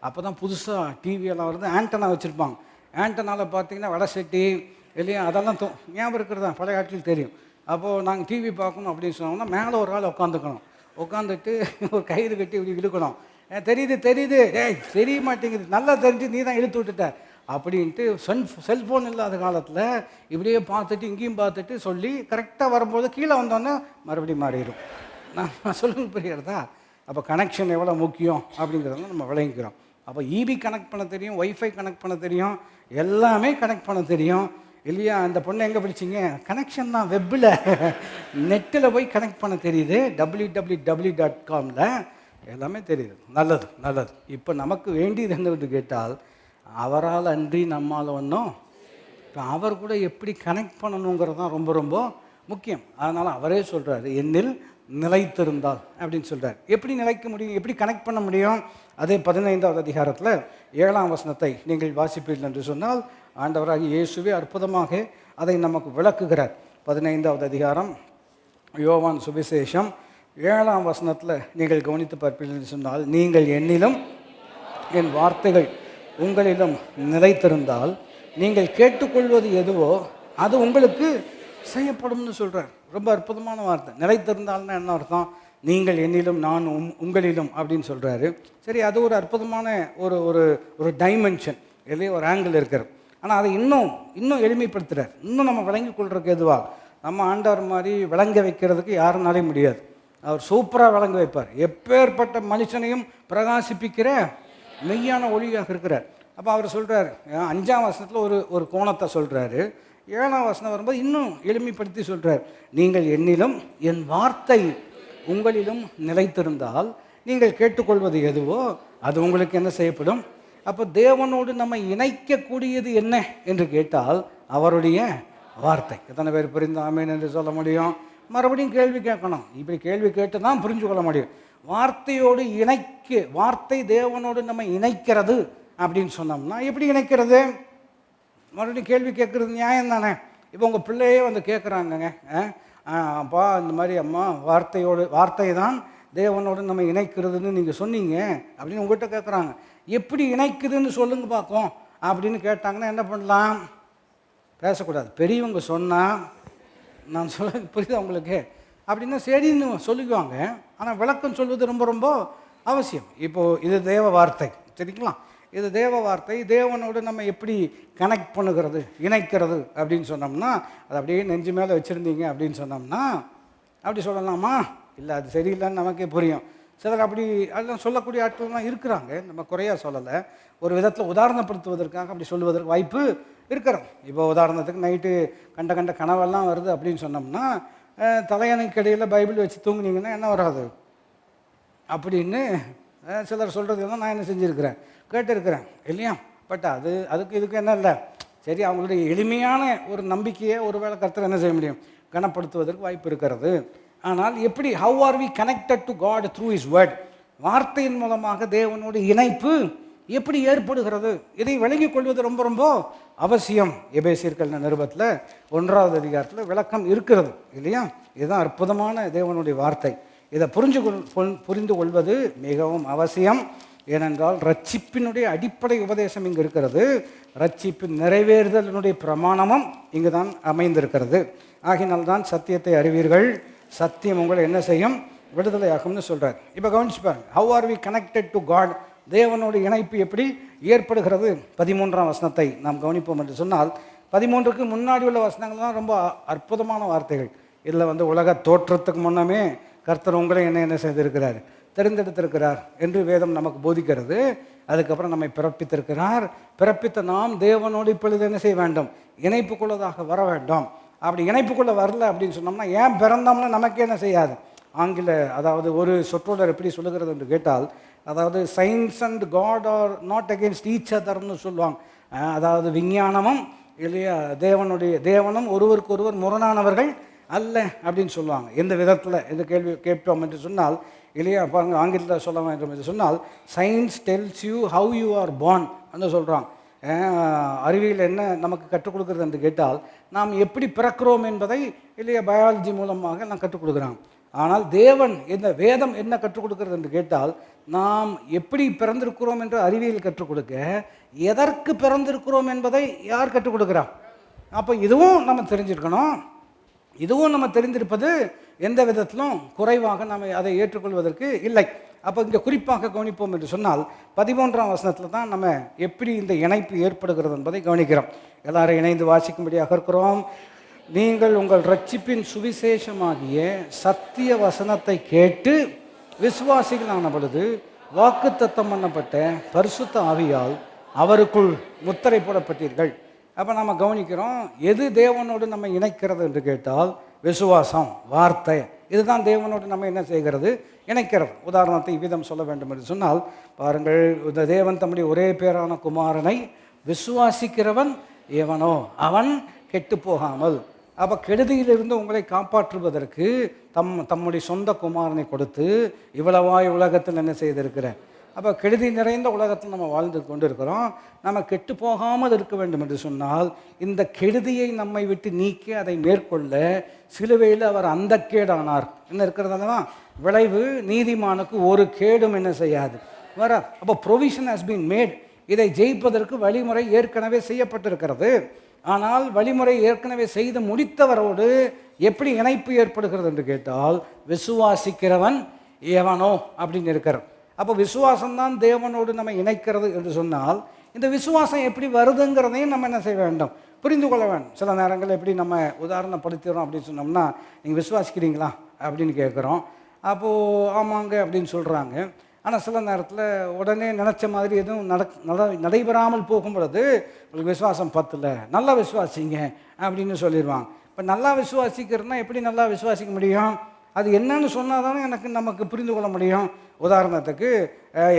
அப்போ தான் புதுசாக டிவியெல்லாம் வருது, ஆண்டனா வச்சுருப்பாங்க. ஆண்டனாவில் பார்த்தீங்கன்னா வடை சட்டி இல்லையா, அதெல்லாம் ஞாபகம் இருக்கிறதா? பழைய ஆட்கள் தெரியும். அப்போது நாங்கள் டிவி பார்க்கணும் அப்படின்னு சொன்னோம்னா மேலே ஒரு ஆள் உட்காந்துட்டு ஒரு கயிறு கட்டி இப்படி இழுக்கணும். தெரியுது ஏய் தெரிய மாட்டேங்குது, நல்லா தெரிஞ்சு நீ தான் இழுத்து விட்டுட்ட அப்படின்ட்டு செல்ஃபோன் இல்லாத காலத்தில் இப்படியே பார்த்துட்டு இங்கேயும் பார்த்துட்டு சொல்லி கரெக்டாக வரும்போது கீழே வந்தோன்னே மறுபடியும் மாறிடும். நான் சொல்லுங்க புரிகிறதா? அப்போ கனெக்ஷன் எவ்வளோ முக்கியம் அப்படிங்கிறத நம்ம விளங்கிக்கிறோம். அப்போ இபி கனெக்ட் பண்ண தெரியும், ஒய்ஃபை கனெக்ட் பண்ண தெரியும், எல்லாமே கனெக்ட் பண்ண தெரியும் இல்லையா? அந்த பொண்ணை எங்கே படிச்சிங்க? கனெக்ஷன் தான், வெப்பில் நெட்டில் போய் கனெக்ட் பண்ண தெரியுது, www.com எல்லாமே தெரியுது. நல்லது நல்லது. இப்போ நமக்கு வேண்டியது என்னன்னு கேட்டால், அவரால் அன்றி நம்மால் ஒன்றும், இப்போ அவர் கூட எப்படி கனெக்ட் பண்ணணுங்கிறது தான் ரொம்ப ரொம்ப முக்கியம். அதனால் அவரே சொல்கிறாரு, என்னில் நிலைத்திருந்தால் அப்படின்னு சொல்கிறார். எப்படி நிலைக்க முடியும், எப்படி கனெக்ட் பண்ண முடியும்? அதே 15வது அதிகாரத்தில் 7ஆம் வசனத்தை நீங்கள் வாசிப்பீர்கள் என்று சொன்னால், ஆண்டவராகிய இயேசுவே அற்புதமாக அதை நமக்கு விளக்குகிறார். 15வது அதிகாரம் யோவான் சுவிசேஷம் 7ஆம் வசனத்தில் நீங்கள் கவனித்து பார்ப்பீர்கள் என்று சொன்னால், நீங்கள் என்னிலும் என் வார்த்தைகள் உங்களிலும் நிலைத்திருந்தால் நீங்கள் கேட்டுக்கொள்வது எதுவோ அது உங்களுக்கு செய்யப்படும்னு சொல்கிறார். ரொம்ப அற்புதமான வார்த்தை. நிலைத்திருந்தால்னா என்ன அர்த்தம்? நீங்கள் என்னிலும் நான் உங்களிலும் அப்படின்னு சொல்கிறாரு. சரி, அது ஒரு அற்புதமான ஒரு ஒரு ஒரு டைமென்ஷன் இல்லையே, ஒரு ஆங்கிள் இருக்கிறது. ஆனால் அதை இன்னும் எளிமைப்படுத்துகிறார். இன்னும் நம்ம விளங்கி கொள்றதுக்கு எதுவா? நம்ம ஆண்டவர் மாதிரி விளங்க வைக்கிறதுக்கு யாருனாலையும் முடியாது. அவர் சூப்பராக விளங்க வைப்பார். எப்பேற்பட்ட மனுஷனையும் பிரகாசிப்பிக்கிற மெய்யான ஒளியாக இருக்கிறார். அப்போ அவர் சொல்கிறார், 5ஆம் வசனத்தில் ஒரு கோணத்தை சொல்கிறாரு. 7ஆம் வசனம் வரும்போது இன்னும் எளிமைப்படுத்தி சொல்கிறார், நீங்கள் என்னிலும் என் வார்த்தை உங்களிலும் நிலைத்திருந்தால் நீங்கள் கேட்டுக்கொள்வது எதுவோ அது உங்களுக்கு என்ன செய்யப்படும்? அப்போ தேவனோடு நம்ம இணைக்கக்கூடியது என்ன என்று கேட்டால் அவருடைய வார்த்தை. எத்தனை பேர் புரிந்து ஆமேன் என்று சொல்ல முடியும்? மறுபடியும் கேள்வி கேட்கணும். இப்படி கேள்வி கேட்டு தான் புரிஞ்சு கொள்ள முடியும். வார்த்தையோடு வார்த்தை தேவனோடு நம்ம இணைக்கிறது அப்படின்னு சொன்னோம்னா எப்படி இணைக்கிறது? மறுபடியும் கேள்வி கேட்குறது நியாயம் தானே? இப்போ உங்கள் பிள்ளையே வந்து கேட்குறாங்கங்க, அப்பா இந்த மாதிரி அம்மா வார்த்தை தான் தேவனோடு நம்ம இணைக்கிறதுன்னு நீங்கள் சொன்னீங்க அப்படின்னு உங்கள்கிட்ட கேட்குறாங்க. எப்படி இணைக்குதுன்னு சொல்லுங்க பார்ப்போம் அப்படின்னு கேட்டாங்கன்னா என்ன பண்ணலாம்? பேசக்கூடாது. பெரியவங்க சொன்னால் நான் சொல்ல புரியுது உங்களுக்கு அப்படின்னா சரின்னு சொல்லிக்குவாங்க. ஆனால் விளக்கம் சொல்வது ரொம்ப ரொம்ப அவசியம். இப்போது இது தேவ வார்த்தை, சரிங்களா? இது தேவ வார்த்தை. தேவனோடு நம்ம எப்படி கனெக்ட் பண்ணுகிறது, இணைக்கிறது அப்படின்னு சொன்னோம்னா, அது அப்படியே நெஞ்சு மேலே வச்சுருந்தீங்க அப்படின்னு சொன்னோம்னா அப்படி சொல்லலாமா? இல்லை, அது சரியில்லைன்னு நமக்கே புரியும். சிலர் அப்படி அதெல்லாம் சொல்லக்கூடிய ஆட்கள்லாம் இருக்கிறாங்க, நம்ம குறையாக சொல்லலை. ஒரு விதத்தில் உதாரணப்படுத்துவதற்காக அப்படி சொல்லுவதற்கு வாய்ப்பு இருக்கிறோம். இப்போ உதாரணத்துக்கு நைட்டு கண்ட கனவெல்லாம் வருது அப்படின்னு சொன்னோம்னா, தலையணைக்கு இடையில் பைபிள் வச்சு தூங்குனீங்கன்னா என்ன வராது அப்படின்னு சிலர் சொல்கிறதுலாம் நான் என்ன செஞ்சுருக்கிறேன், கேட்டிருக்கிறேன் இல்லையா? பட் அதுக்கு இதுக்கு என்ன இல்லை. சரி, அவங்களுடைய எளிமையான ஒரு நம்பிக்கையை ஒரு வேளை கர்த்தர் என்ன செய்ய முடியும், கனப்படுத்துவதற்கு வாய்ப்பு இருக்கிறது. ஆனால் எப்படி, how are we connected to God through his word? வார்த்தையின் மூலமாக தேவனோடு இணைப்பு எப்படி ஏற்படுகிறது? இதை விளங்கிக் கொள்வது ரொம்ப ரொம்ப அவசியம். எபேசியர்கள் நிருபத்தில் 1வது அதிகாரத்தில் விளக்கம் இருக்கிறது இல்லையா? இதுதான் அற்புதமான தேவனுடைய வார்த்தை. இதை புரிந்து கொள்வது மிகவும் அவசியம். ஏனென்றால் ரட்சிப்பினுடைய அடிப்படை உபதேசம் இங்கு இருக்கிறது. ரட்சிப்பின் நிறைவேறுதலினுடைய பிரமாணமும் இங்கு தான் அமைந்திருக்கிறது. ஆகினால்தான் சத்தியத்தை அறிவீர்கள், சத்தியம் உங்களை என்ன செய்யும், விடுதலையாகும்னு சொல்கிறார். இப்போ கவனிச்சு பாருங்க, how are we connected to God? தேவனோட இணைப்பு எப்படி ஏற்படுகிறது? 13ஆம் வசனத்தை நாம் கவனிப்போம் என்று சொன்னால், 13க்கு முன்னாடி உள்ள வசனங்கள் தான் ரொம்ப அற்புதமான வார்த்தைகள். இதில் வந்து உலக தோற்றத்துக்கு முன்னமே கர்த்தர் உங்களை என்ன செய்திருக்கிறார், தெரிந்தெடுத்திருக்கிறார் என்று வேதம் நமக்கு போதிக்கிறது. அதுக்கப்புறம் நம்மை பிறப்பித்திருக்கிறார். பிறப்பித்த நாம் தேவனோடு இப்பொழுது என்ன செய்ய வேண்டும், இணைப்புக்குள்ளதாக வர வேண்டும். அப்படி இணைப்புக்குள்ளே வரல அப்படின்னு சொன்னோம்னா, ஏன் பிறந்தோம்னா நமக்கு என்ன செய்யாது? அதாவது ஒரு சொற்றொடர் எப்படி சொல்லுகிறது என்று கேட்டால், அதாவது science and God are not against each அதர்னு சொல்லுவாங்க. அதாவது விஞ்ஞானமும் இல்லையா தேவனும் ஒருவருக்கு ஒருவர் முரணானவர்கள் அல்ல அப்படின்னு சொல்லுவாங்க. எந்த விதத்தில் இந்த கேள்வி கேட்போம் என்று சொன்னால் இல்லையா, பாருங்க, ஆங்கிலத்தில் சொல்ல வேண்டும் என்று சொன்னால், science tells you how you are born என்று சொல்கிறாங்க. அறிவியல் என்ன நமக்கு கற்றுக் கொடுக்குறது என்று கேட்டால், நாம் எப்படி பிறக்கிறோம் என்பதை இல்லையா பயாலஜி மூலமாக நான் கற்றுக் கொடுக்குறாங்க. ஆனால் தேவன் இந்த வேதம் என்ன கற்றுக் கொடுக்கிறது என்று கேட்டால், நாம் எப்படி பிறந்திருக்கிறோம் என்று அறிவியல் கற்றுக் கொடுக்க, எதற்கு பிறந்திருக்கிறோம் என்பதை யார் கற்றுக் கொடுக்குறா? அப்போ இதுவும் நம்ம தெரிஞ்சிருக்கணும். இதுவும் நம்ம தெரிந்திருப்பது எந்த விதத்திலும் குறைவாக நம்ம அதை ஏற்றுக்கொள்வதற்கு இல்லை. அப்போ இங்கே குறிப்பாக கவனிப்போம் என்று சொன்னால் 13ஆம் வசனத்தில் தான் நம்ம எப்படி இந்த இணைப்பு ஏற்படுகிறது என்பதை கவனிக்கிறோம். எல்லாரும் இணைந்து வாசிக்கும்படியாக இருக்கிறோம். நீங்கள் உங்கள் ரட்சிப்பின் சுவிசேஷமாகிய சத்திய வசனத்தை கேட்டு விசுவாசிகளான பொழுது வாக்குத்தத்தம் பண்ணப்பட்ட பரிசுத்த ஆவியால் அவருக்குள் முத்திரை போடப்பட்டீர்கள். அப்போ நம்ம கவனிக்கிறோம், எது தேவனோடு நம்ம இணைக்கிறது என்று கேட்டால் விசுவாசம், வார்த்தை. இதுதான் தேவனோடு நம்ம என்ன செய்கிறது, இணைக்கிறது. உதாரணத்தை இவ்விதம் சொல்ல வேண்டும் என்று சொன்னால் பாருங்கள், இந்த தேவன் தம்முடைய ஒரே பேரான குமாரனை விசுவாசிக்கிறவன் எவனோ அவன் கெட்டு போகாமல். அப்போ கெடுதியிலிருந்து உங்களை காப்பாற்றுவதற்கு தம்முடைய சொந்த குமாரனை கொடுத்து இவ்வளவாய் உலகத்தில் என்ன செய்திருக்கிறேன். அப்போ கெடுதி நிறைந்த உலகத்தில் நம்ம வாழ்ந்து கொண்டு இருக்கிறோம். நம்ம கெட்டு போகாமல் இருக்க வேண்டும் என்று சொன்னால் இந்த கெடுதியை நம்மை விட்டு நீக்கி அதை மேற்கொள்ள சிலுவையில் அவர் அந்த கேடானார். என்ன இருக்கிறதா விளைவு, நீதிமானுக்கு ஒரு கேடும் என்ன செய்யாது வர. அப்போ ப்ரொவிஷன் ஹஸ் பீன் மேட். இதை ஜெயிப்பதற்கு வழிமுறை ஏற்கனவே செய்யப்பட்டிருக்கிறது. ஆனால் வழிமுறை ஏற்கனவே செய்து முடித்தவரோடு எப்படி இணைப்பு ஏற்படுகிறது என்று கேட்டால் விசுவாசிக்கிறவன் எவனோ அப்படின்னு இருக்கிறார். அப்போ விசுவாசம்தான் தேவனோடு நம்ம இணைக்கிறது என்று சொன்னால் இந்த விசுவாசம் எப்படி வருதுங்கிறதையும் நம்ம என்ன செய்ய வேண்டும், புரிந்து கொள்ள வேண்டும். சில நேரங்கள் எப்படி நம்ம உதாரணப்படுத்துகிறோம் அப்படின்னு சொன்னோம்னா, நீங்கள் விசுவாசிக்கிறீங்களா அப்படின்னு கேட்குறோம். அப்போது ஆமாங்க அப்படின்னு சொல்கிறாங்க. ஆனால் சில நேரத்தில் உடனே நினச்ச மாதிரி எதுவும் நடைபெறாமல் போகும் பொழுது உங்களுக்கு விசுவாசம் பத்தல, நல்லா விசுவாசிங்க அப்படின்னு சொல்லிடுவாங்க. இப்போ நல்லா விசுவாசிக்கிறதுனா எப்படி நல்லா விசுவாசிக்க முடியும், அது என்னன்னு சொன்னால் தானே நமக்கு புரிந்து கொள்ள முடியும். உதாரணத்துக்கு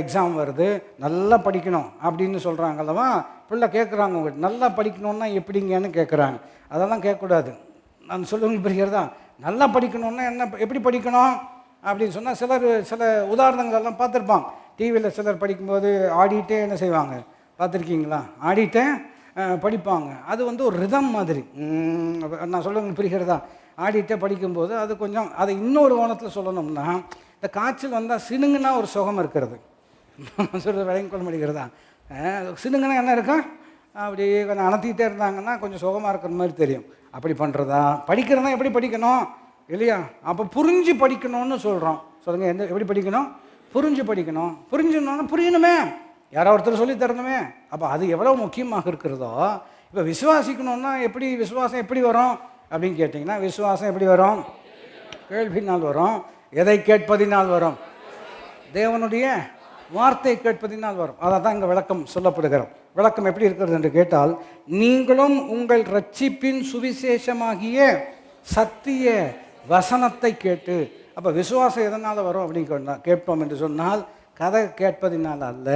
எக்ஸாம் வருது, நல்லா படிக்கணும் அப்படின்னு சொல்கிறாங்க அல்லவா. பிள்ளை கேட்குறாங்க, உங்கள்கிட்ட நல்லா படிக்கணுன்னா எப்படிங்கன்னு கேட்குறாங்க. அதெல்லாம் கேட்கக்கூடாது. நான் சொல்லுங்க புரிகிறதா. நல்லா படிக்கணுன்னா என்ன, எப்படி படிக்கணும் அப்படின்னு சொன்னால் சில உதாரணங்கள்லாம் பார்த்துருப்பாங்க. டிவியில் சிலர் படிக்கும்போது ஆடிட்டே என்ன செய்வாங்க பார்த்துருக்கீங்களா, ஆடிட்டே படிப்பாங்க. அது ஒரு ரிதம் மாதிரி. நான் சொல்லுங்க புரிகிறதா. ஆடிட்டே படிக்கும்போது அது கொஞ்சம், அதை இன்னொரு கோணத்தில் சொல்லணும்னா, இந்த காய்ச்சல் வந்தால் சினுங்குன்னா ஒரு சுகம் இருக்கிறது. சொல்கிறது விளங்கி கொள்ள முடிகிறதா. சினுங்குன்னா என்ன இருக்கும், அப்படி கொஞ்சம் அனத்திக்கிட்டே இருந்தாங்கன்னா கொஞ்சம் சுகமாக இருக்கிற மாதிரி தெரியும். அப்படி பண்ணுறதா. படிக்கிறதா எப்படி படிக்கணும் இல்லையா. அப்போ புரிஞ்சு படிக்கணும்னு சொல்கிறோம். சொல்லுங்கள், எப்படி படிக்கணும், புரிஞ்சு படிக்கணும். புரிஞ்சுன்னா புரியணுமே, யாரோ ஒருத்தர் சொல்லி தரணுமே. அப்போ அது எவ்வளோ முக்கியமாக இருக்கிறதோ. இப்போ விசுவாசிக்கணுன்னா எப்படி, விசுவாசம் எப்படி வரும் அப்படின்னு கேட்டிங்கன்னா, விசுவாசம் எப்படி வரும், கேள்வினால் வரும். எதை கேட்பதினால் வரும், தேவனுடைய வார்த்தையை கேட்பதினால் வரும். அதை தான் இங்கே விளக்கம் சொல்லப்படுகிறோம். விளக்கம் எப்படி இருக்கிறது என்று கேட்டால், நீங்களும் உங்கள் ரட்சிப்பின் சுவிசேஷமாகிய சத்திய வசனத்தை கேட்டு. அப்போ விசுவாசம் எதனால் வரும் அப்படின்னு கேட்போம் என்று சொன்னால், கதை கேட்பதினால் அல்ல.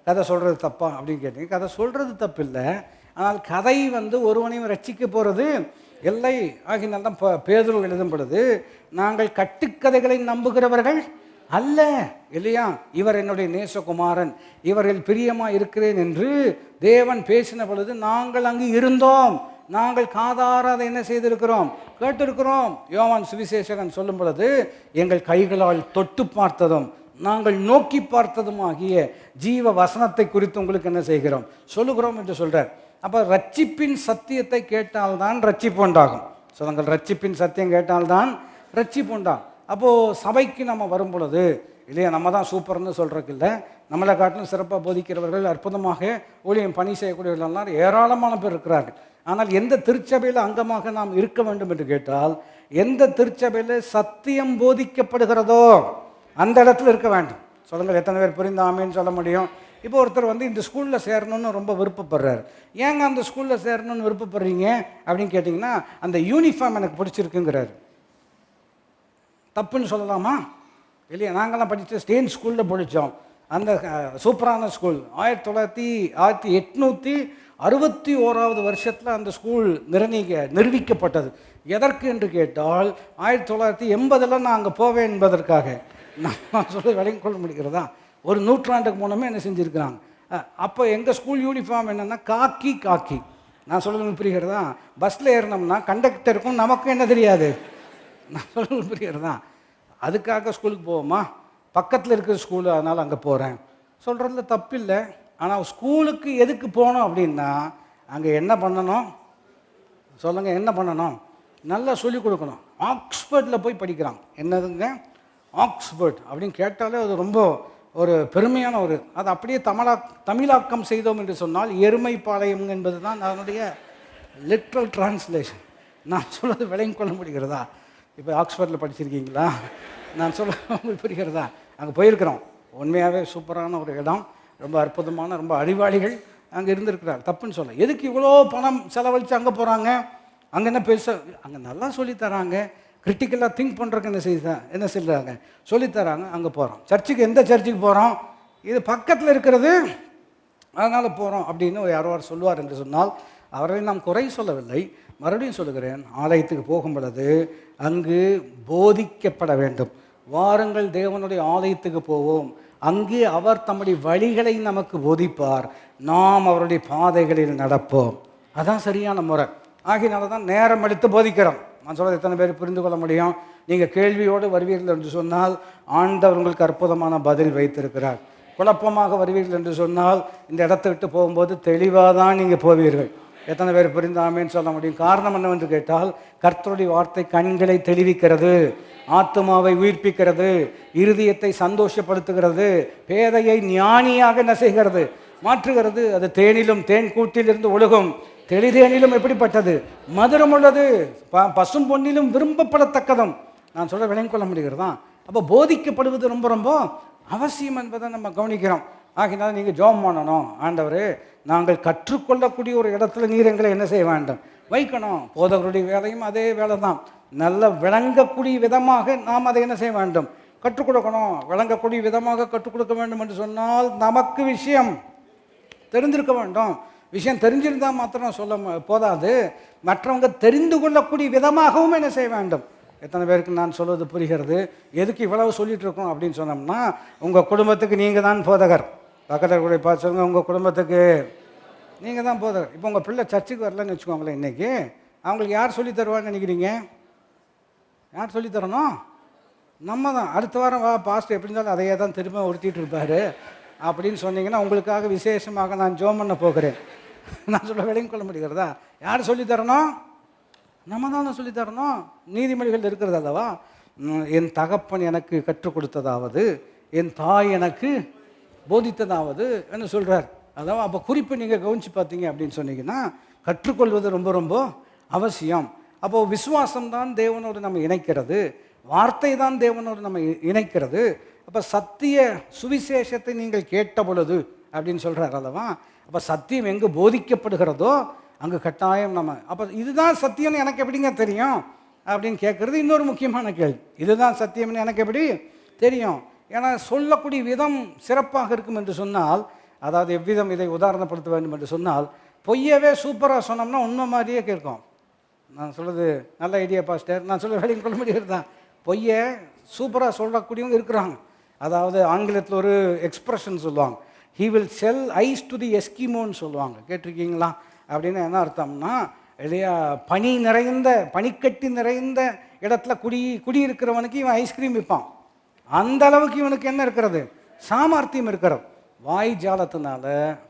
கதை சொல்கிறது தப்பா அப்படின்னு கேட்டீங்க, கதை சொல்கிறது தப்பு இல்லை. ஆனால் கதை ஒருவனையும் ரட்சிக்க போகிறது இல்லை ஆகினால் தான் பேதுரு எழுதப்படுது, நாங்கள் கட்டுக்கதைகளை நம்புகிறவர்கள் அல்ல இல்லையா. இவர் என்னுடைய நேசகுமாரன், இவர்கள் பிரியமாக இருக்கிறேன் என்று தேவன் பேசின பொழுது நாங்கள் அங்கு இருந்தோம், நாங்கள் காதார அதை என்ன செய்திருக்கிறோம், கேட்டிருக்கிறோம். யோவான் சுவிசேஷகன் சொல்லும் பொழுது, எங்கள் கைகளால் தொட்டு பார்த்ததும் நாங்கள் நோக்கி பார்த்ததும் ஆகிய ஜீவ வசனத்தை குறித்து உங்களுக்கு என்ன செய்கிறோம், சொல்லுகிறோம் என்று சொல்கிறார். அப்போ ரட்சிப்பின் சத்தியத்தை கேட்டால்தான் ரட்சிப்பு உண்டாகும். சொல்லுங்கள், ரட்சிப்பின் சத்தியம் கேட்டால்தான் ரட்சிப்பு உண்டாகும். அப்போது சபைக்கு நம்ம வரும் பொழுது இல்லையா, நம்ம தான் சூப்பர்னு சொல்கிறதுக்கு இல்லை, நம்மளை காட்டிலும் சிறப்பாக போதிக்கிறவர்கள், அற்புதமாக ஊழியம் பணி செய்யக்கூடியவர்களெல்லாம் ஏராளமான பேர் இருக்கிறார்கள். ஆனால் எந்த திருச்சபையில் அங்கமாக நாம் இருக்க வேண்டும் என்று கேட்டால், எந்த திருச்சபையில் சத்தியம் போதிக்கப்படுகிறதோ அந்த இடத்துல இருக்க வேண்டும். சொல்லுங்கள், எத்தனை பேர் புரிந்தாமேன்னு சொல்ல முடியும். இப்போ ஒருத்தர் இந்த ஸ்கூலில் சேரணும்னு ரொம்ப விருப்பப்படுறாரு. ஏங்க அந்த ஸ்கூலில் சேரணும்னு விருப்பப்படுறீங்க அப்படின்னு கேட்டிங்கன்னா, அந்த யூனிஃபார்ம் எனக்கு பிடிச்சிருக்குங்கிறாரு. தப்புன்னு சொல்லலாமா இல்லையா. நாங்கள்லாம் படித்த ஸ்டேன் ஸ்கூலில் படித்தோம். அந்த சூப்பரான ஸ்கூல் 1861 வருஷத்தில் அந்த ஸ்கூல் நிர்வகிக்கப்பட்டது. எதற்கு என்று கேட்டால், 1980 நான் அங்கே போவேன் என்பதற்காக. நான் சொல்ல விளங்கி கொள்ள முடிகிறதா. ஒரு நூற்றாண்டுக்கு முன்னமே என்ன செஞ்சுருக்கிறாங்க. அப்போ எங்கள் ஸ்கூல் யூனிஃபார்ம் என்னென்னா காக்கி. நான் சொல்லுறது புரிகிறதா. பஸ்ஸில் ஏறினோம்னா கண்டக்டருக்கும் நமக்கும் என்ன தெரியாது. நான் சொல்லுறது புரிகிறதா. அதுக்காக ஸ்கூலுக்கு போவோமா, பக்கத்தில் இருக்கிற ஸ்கூலு, அதனால் அங்கே போகிறேன் சொல்கிறதுல தப்பு இல்லை. ஆனால் ஸ்கூலுக்கு எதுக்கு போகணும் அப்படின்னா, அங்கே என்ன பண்ணணும் சொல்லுங்கள், என்ன பண்ணணும், நல்லா சொல்லிக் கொடுக்கணும். ஆக்ஸ்போர்டில் போய் படிக்கிறாங்க. என்னதுங்க, ஆக்ஸ்போர்ட் அப்படின்னு கேட்டாலே அது ரொம்ப ஒரு பெருமையான ஒரு, அது அப்படியே தமிழாக்கம் செய்தோம் என்று சொன்னால் எருமைப்பாளையம் என்பது தான் அதனுடைய லிட்ரல் டிரான்ஸ்லேஷன். நான் சொல்வது விளங்கி கொள்ள முடிகிறதா? இப்போ ஆக்ஸ்போர்டில் படிச்சிருக்கீங்களா? நான் சொல்ல உங்களுக்கு புரிகிறதா? அங்கே போயிருக்கிறோம். உண்மையாகவே சூப்பரான ஒரு இடம், ரொம்ப அற்புதமான, ரொம்ப அறிவாளிகள் அங்கே இருந்திருக்கிறாங்க. தப்புன்னு சொல்ல. எதுக்கு இவ்வளோ பணம் செலவழித்து அங்கே போகிறாங்க? அங்கே என்ன பெருசாக, அங்கே நல்லா சொல்லித்தராங்க. கிரிட்டிக்கலாக திங்க் பண்ணுறதுக்கு என்ன சொல்கிறாங்க, சொல்லித்தராங்க. அங்கே போகிறோம். சர்ச்சுக்கு எந்த சர்ச்சுக்கு போகிறோம்? இது பக்கத்தில் இருக்கிறது, அதனால் போகிறோம் அப்படின்னு யாரோ சொல்லுவார் என்று சொன்னால் அவரை நாம் குறை சொல்லவில்லை. மறுபடியும் சொல்லுகிறேன், ஆலயத்துக்கு போகும் பொழுது அங்கு போதிக்கப்பட வேண்டும். வாருங்கள் தேவனுடைய ஆலயத்துக்கு போவோம், அங்கே அவர் தம்முடைய வழிகளை நமக்கு போதிப்பார், நாம் அவருடைய பாதைகளில் நடப்போம். அதான் சரியான முறை. ஆகினால தான் நேரம் எடுத்து போதிக்கிறோம். நான் சொல்கிறது எத்தனை பேர் புரிந்து கொள்ள முடியும்? நீங்கள் கேள்வியோடு வருவீர்கள் என்று சொன்னால் ஆண்டவர் உங்களுக்கு அற்புதமான பதில் வைத்திருக்கிறார். குழப்பமாக வருவீர்கள் என்று சொன்னால் இந்த இடத்தை விட்டு போகும்போது தெளிவாக தான் நீங்கள் போவீர்கள். எத்தனை பேர் புரிந்தாமேன்னு சொல்ல முடியும்? காரணம் என்னவென்று கேட்டால், கர்த்தருடைய வார்த்தை கண்களை தெளிவிக்கிறது, ஆத்துமாவை உயிர்ப்பிக்கிறது, இருதயத்தை சந்தோஷப்படுத்துகிறது, பேதையை ஞானியாக என்ன செய்கிறது, மாற்றுகிறது. அது தேனிலும் தேன் கூட்டிலிருந்து ஒழுகும் தெளிதேனிலும் எப்படிப்பட்டது, மதுரம் உள்ளது, பசும் பொன்னிலும் விரும்பப்படத்தக்கதும். நான் சொல்ல விளங்கிக் கொள்ள முடிகிறதா? அப்போ போதிக்கப்படுவது ரொம்ப ரொம்ப அவசியம் என்பதை நம்ம கவனிக்கிறோம். ஆகினால நீங்கள் ஜெபம் பண்ணணும், ஆண்டவரே நாங்கள் கற்றுக்கொள்ளக்கூடிய ஒரு இடத்துல நீர் எங்களை என்ன செய்ய வேண்டும், வைக்கணும். போதகருடைய வேலையும் அதே வேலை தான். நல்ல விளங்கக்கூடிய விதமாக நாம் அதை என்ன செய்ய வேண்டும், கற்றுக் கொடுக்கணும். விளங்கக்கூடிய விதமாக கற்றுக் கொடுக்க வேண்டும் என்று சொன்னால் நமக்கு விஷயம் தெரிந்திருக்க வேண்டும். விஷயம் தெரிஞ்சிருந்தால் மாத்திரம் சொல்ல போதாது, மற்றவங்க தெரிந்து கொள்ளக்கூடிய விதமாகவும் என்ன செய்ய வேண்டும். எத்தனை பேருக்கு நான் சொல்வது புரிகிறது? எதுக்கு இவ்வளவு சொல்லிட்டு இருக்கோம் அப்படின்னு சொன்னோம்னா, உங்கள் குடும்பத்துக்கு நீங்கள் தான் போதகர். பக்கத்தில் கூட பார்த்து சொல்லுங்க, உங்கள் குடும்பத்துக்கு நீங்கள் தான் போதகர். இப்போ உங்கள் பிள்ளை சர்ச்சுக்கு வரலன்னு வச்சுக்கோங்களேன், இன்றைக்கி அவங்களுக்கு யார் சொல்லி தருவான்னு நினைக்கிறீங்க? யார் சொல்லித்தரணும்? நம்ம தான். அடுத்த வாரம் வா பாஸ்டர் எப்படி இருந்தாலும் அதையே தான் திரும்ப உறுத்திட்டு இருப்பார் அப்படின்னு சொன்னீங்கன்னா, உங்களுக்காக விசேஷமாக நான் ஜெபம் பண்ண போகிறேன். நான் சொல்ல விளங்கிக் கொள்ள முடிகிறதா? யார் சொல்லித்தரணும்? நம்ம தானே சொல்லித்தரணும். நீதிமொழிகள் இருக்கிறது அல்லவா, என் தகப்பன் எனக்கு கற்றுக் கொடுத்ததாவது, என் தாய் எனக்கு போதித்ததாவது என்று சொல்கிறார். அதாவது அப்போ குறிப்பு நீங்கள் கவனித்து பார்த்தீங்க அப்படின்னு சொன்னீங்கன்னா, கற்றுக்கொள்வது ரொம்ப ரொம்ப அவசியம். அப்போது விசுவாசம்தான் தேவனோடு நம்ம இணைக்கிறது, வார்த்தை தான் தேவனோடு நம்ம இணைக்கிறது. அப்போ சத்திய சுவிசேஷத்தை நீங்கள் கேட்ட பொழுது அப்படின்னு சொல்கிறார் அல்லவா. அப்போ சத்தியம் எங்கே போதிக்கப்படுகிறதோ அங்கே கட்டாயம் நம்ம, அப்போ இதுதான் சத்தியம்னு எனக்கு எப்படிங்க தெரியும் அப்படின்னு கேட்குறது இன்னொரு முக்கியமான கேள்வி. இதுதான் சத்தியம்னு எனக்கு எப்படி தெரியும்? ஏன்னா சொல்லக்கூடிய விதம் சிறப்பாக இருக்கும் என்று சொன்னால், அதாவது எவ்விதம் இதை உதாரணப்படுத்த வேண்டும் என்று சொன்னால், பொய்யவே சூப்பராக சொன்னோம்னா உண்மை மாதிரியே கேட்கும். நான் சொல்கிறது நல்ல ஐடியா பாஸ்டர், நான் சொல்ல வேலைக்கு கொள்ள முடியாது தான். பொய்யை சூப்பராக சொல்லக்கூடியவங்க இருக்கிறாங்க. அதாவது ஆங்கிலத்தில் ஒரு எக்ஸ்ப்ரெஷன் சொல்லுவாங்க, he will sell ice to the எஸ்கிமோன்னு சொல்லுவாங்க. கேட்டிருக்கீங்களா? அப்படின்னு என்ன அர்த்தம்னா, இல்லையா, பனிக்கட்டி நிறைந்த இடத்துல குடியிருக்கிறவனுக்கு இவன் ஐஸ்கிரீம் விற்பான். அந்த அளவுக்கு இவனுக்கு என்ன இருக்கிறது, சாமர்த்தியம் இருக்கிறது. வாய் ஜாலத்தினால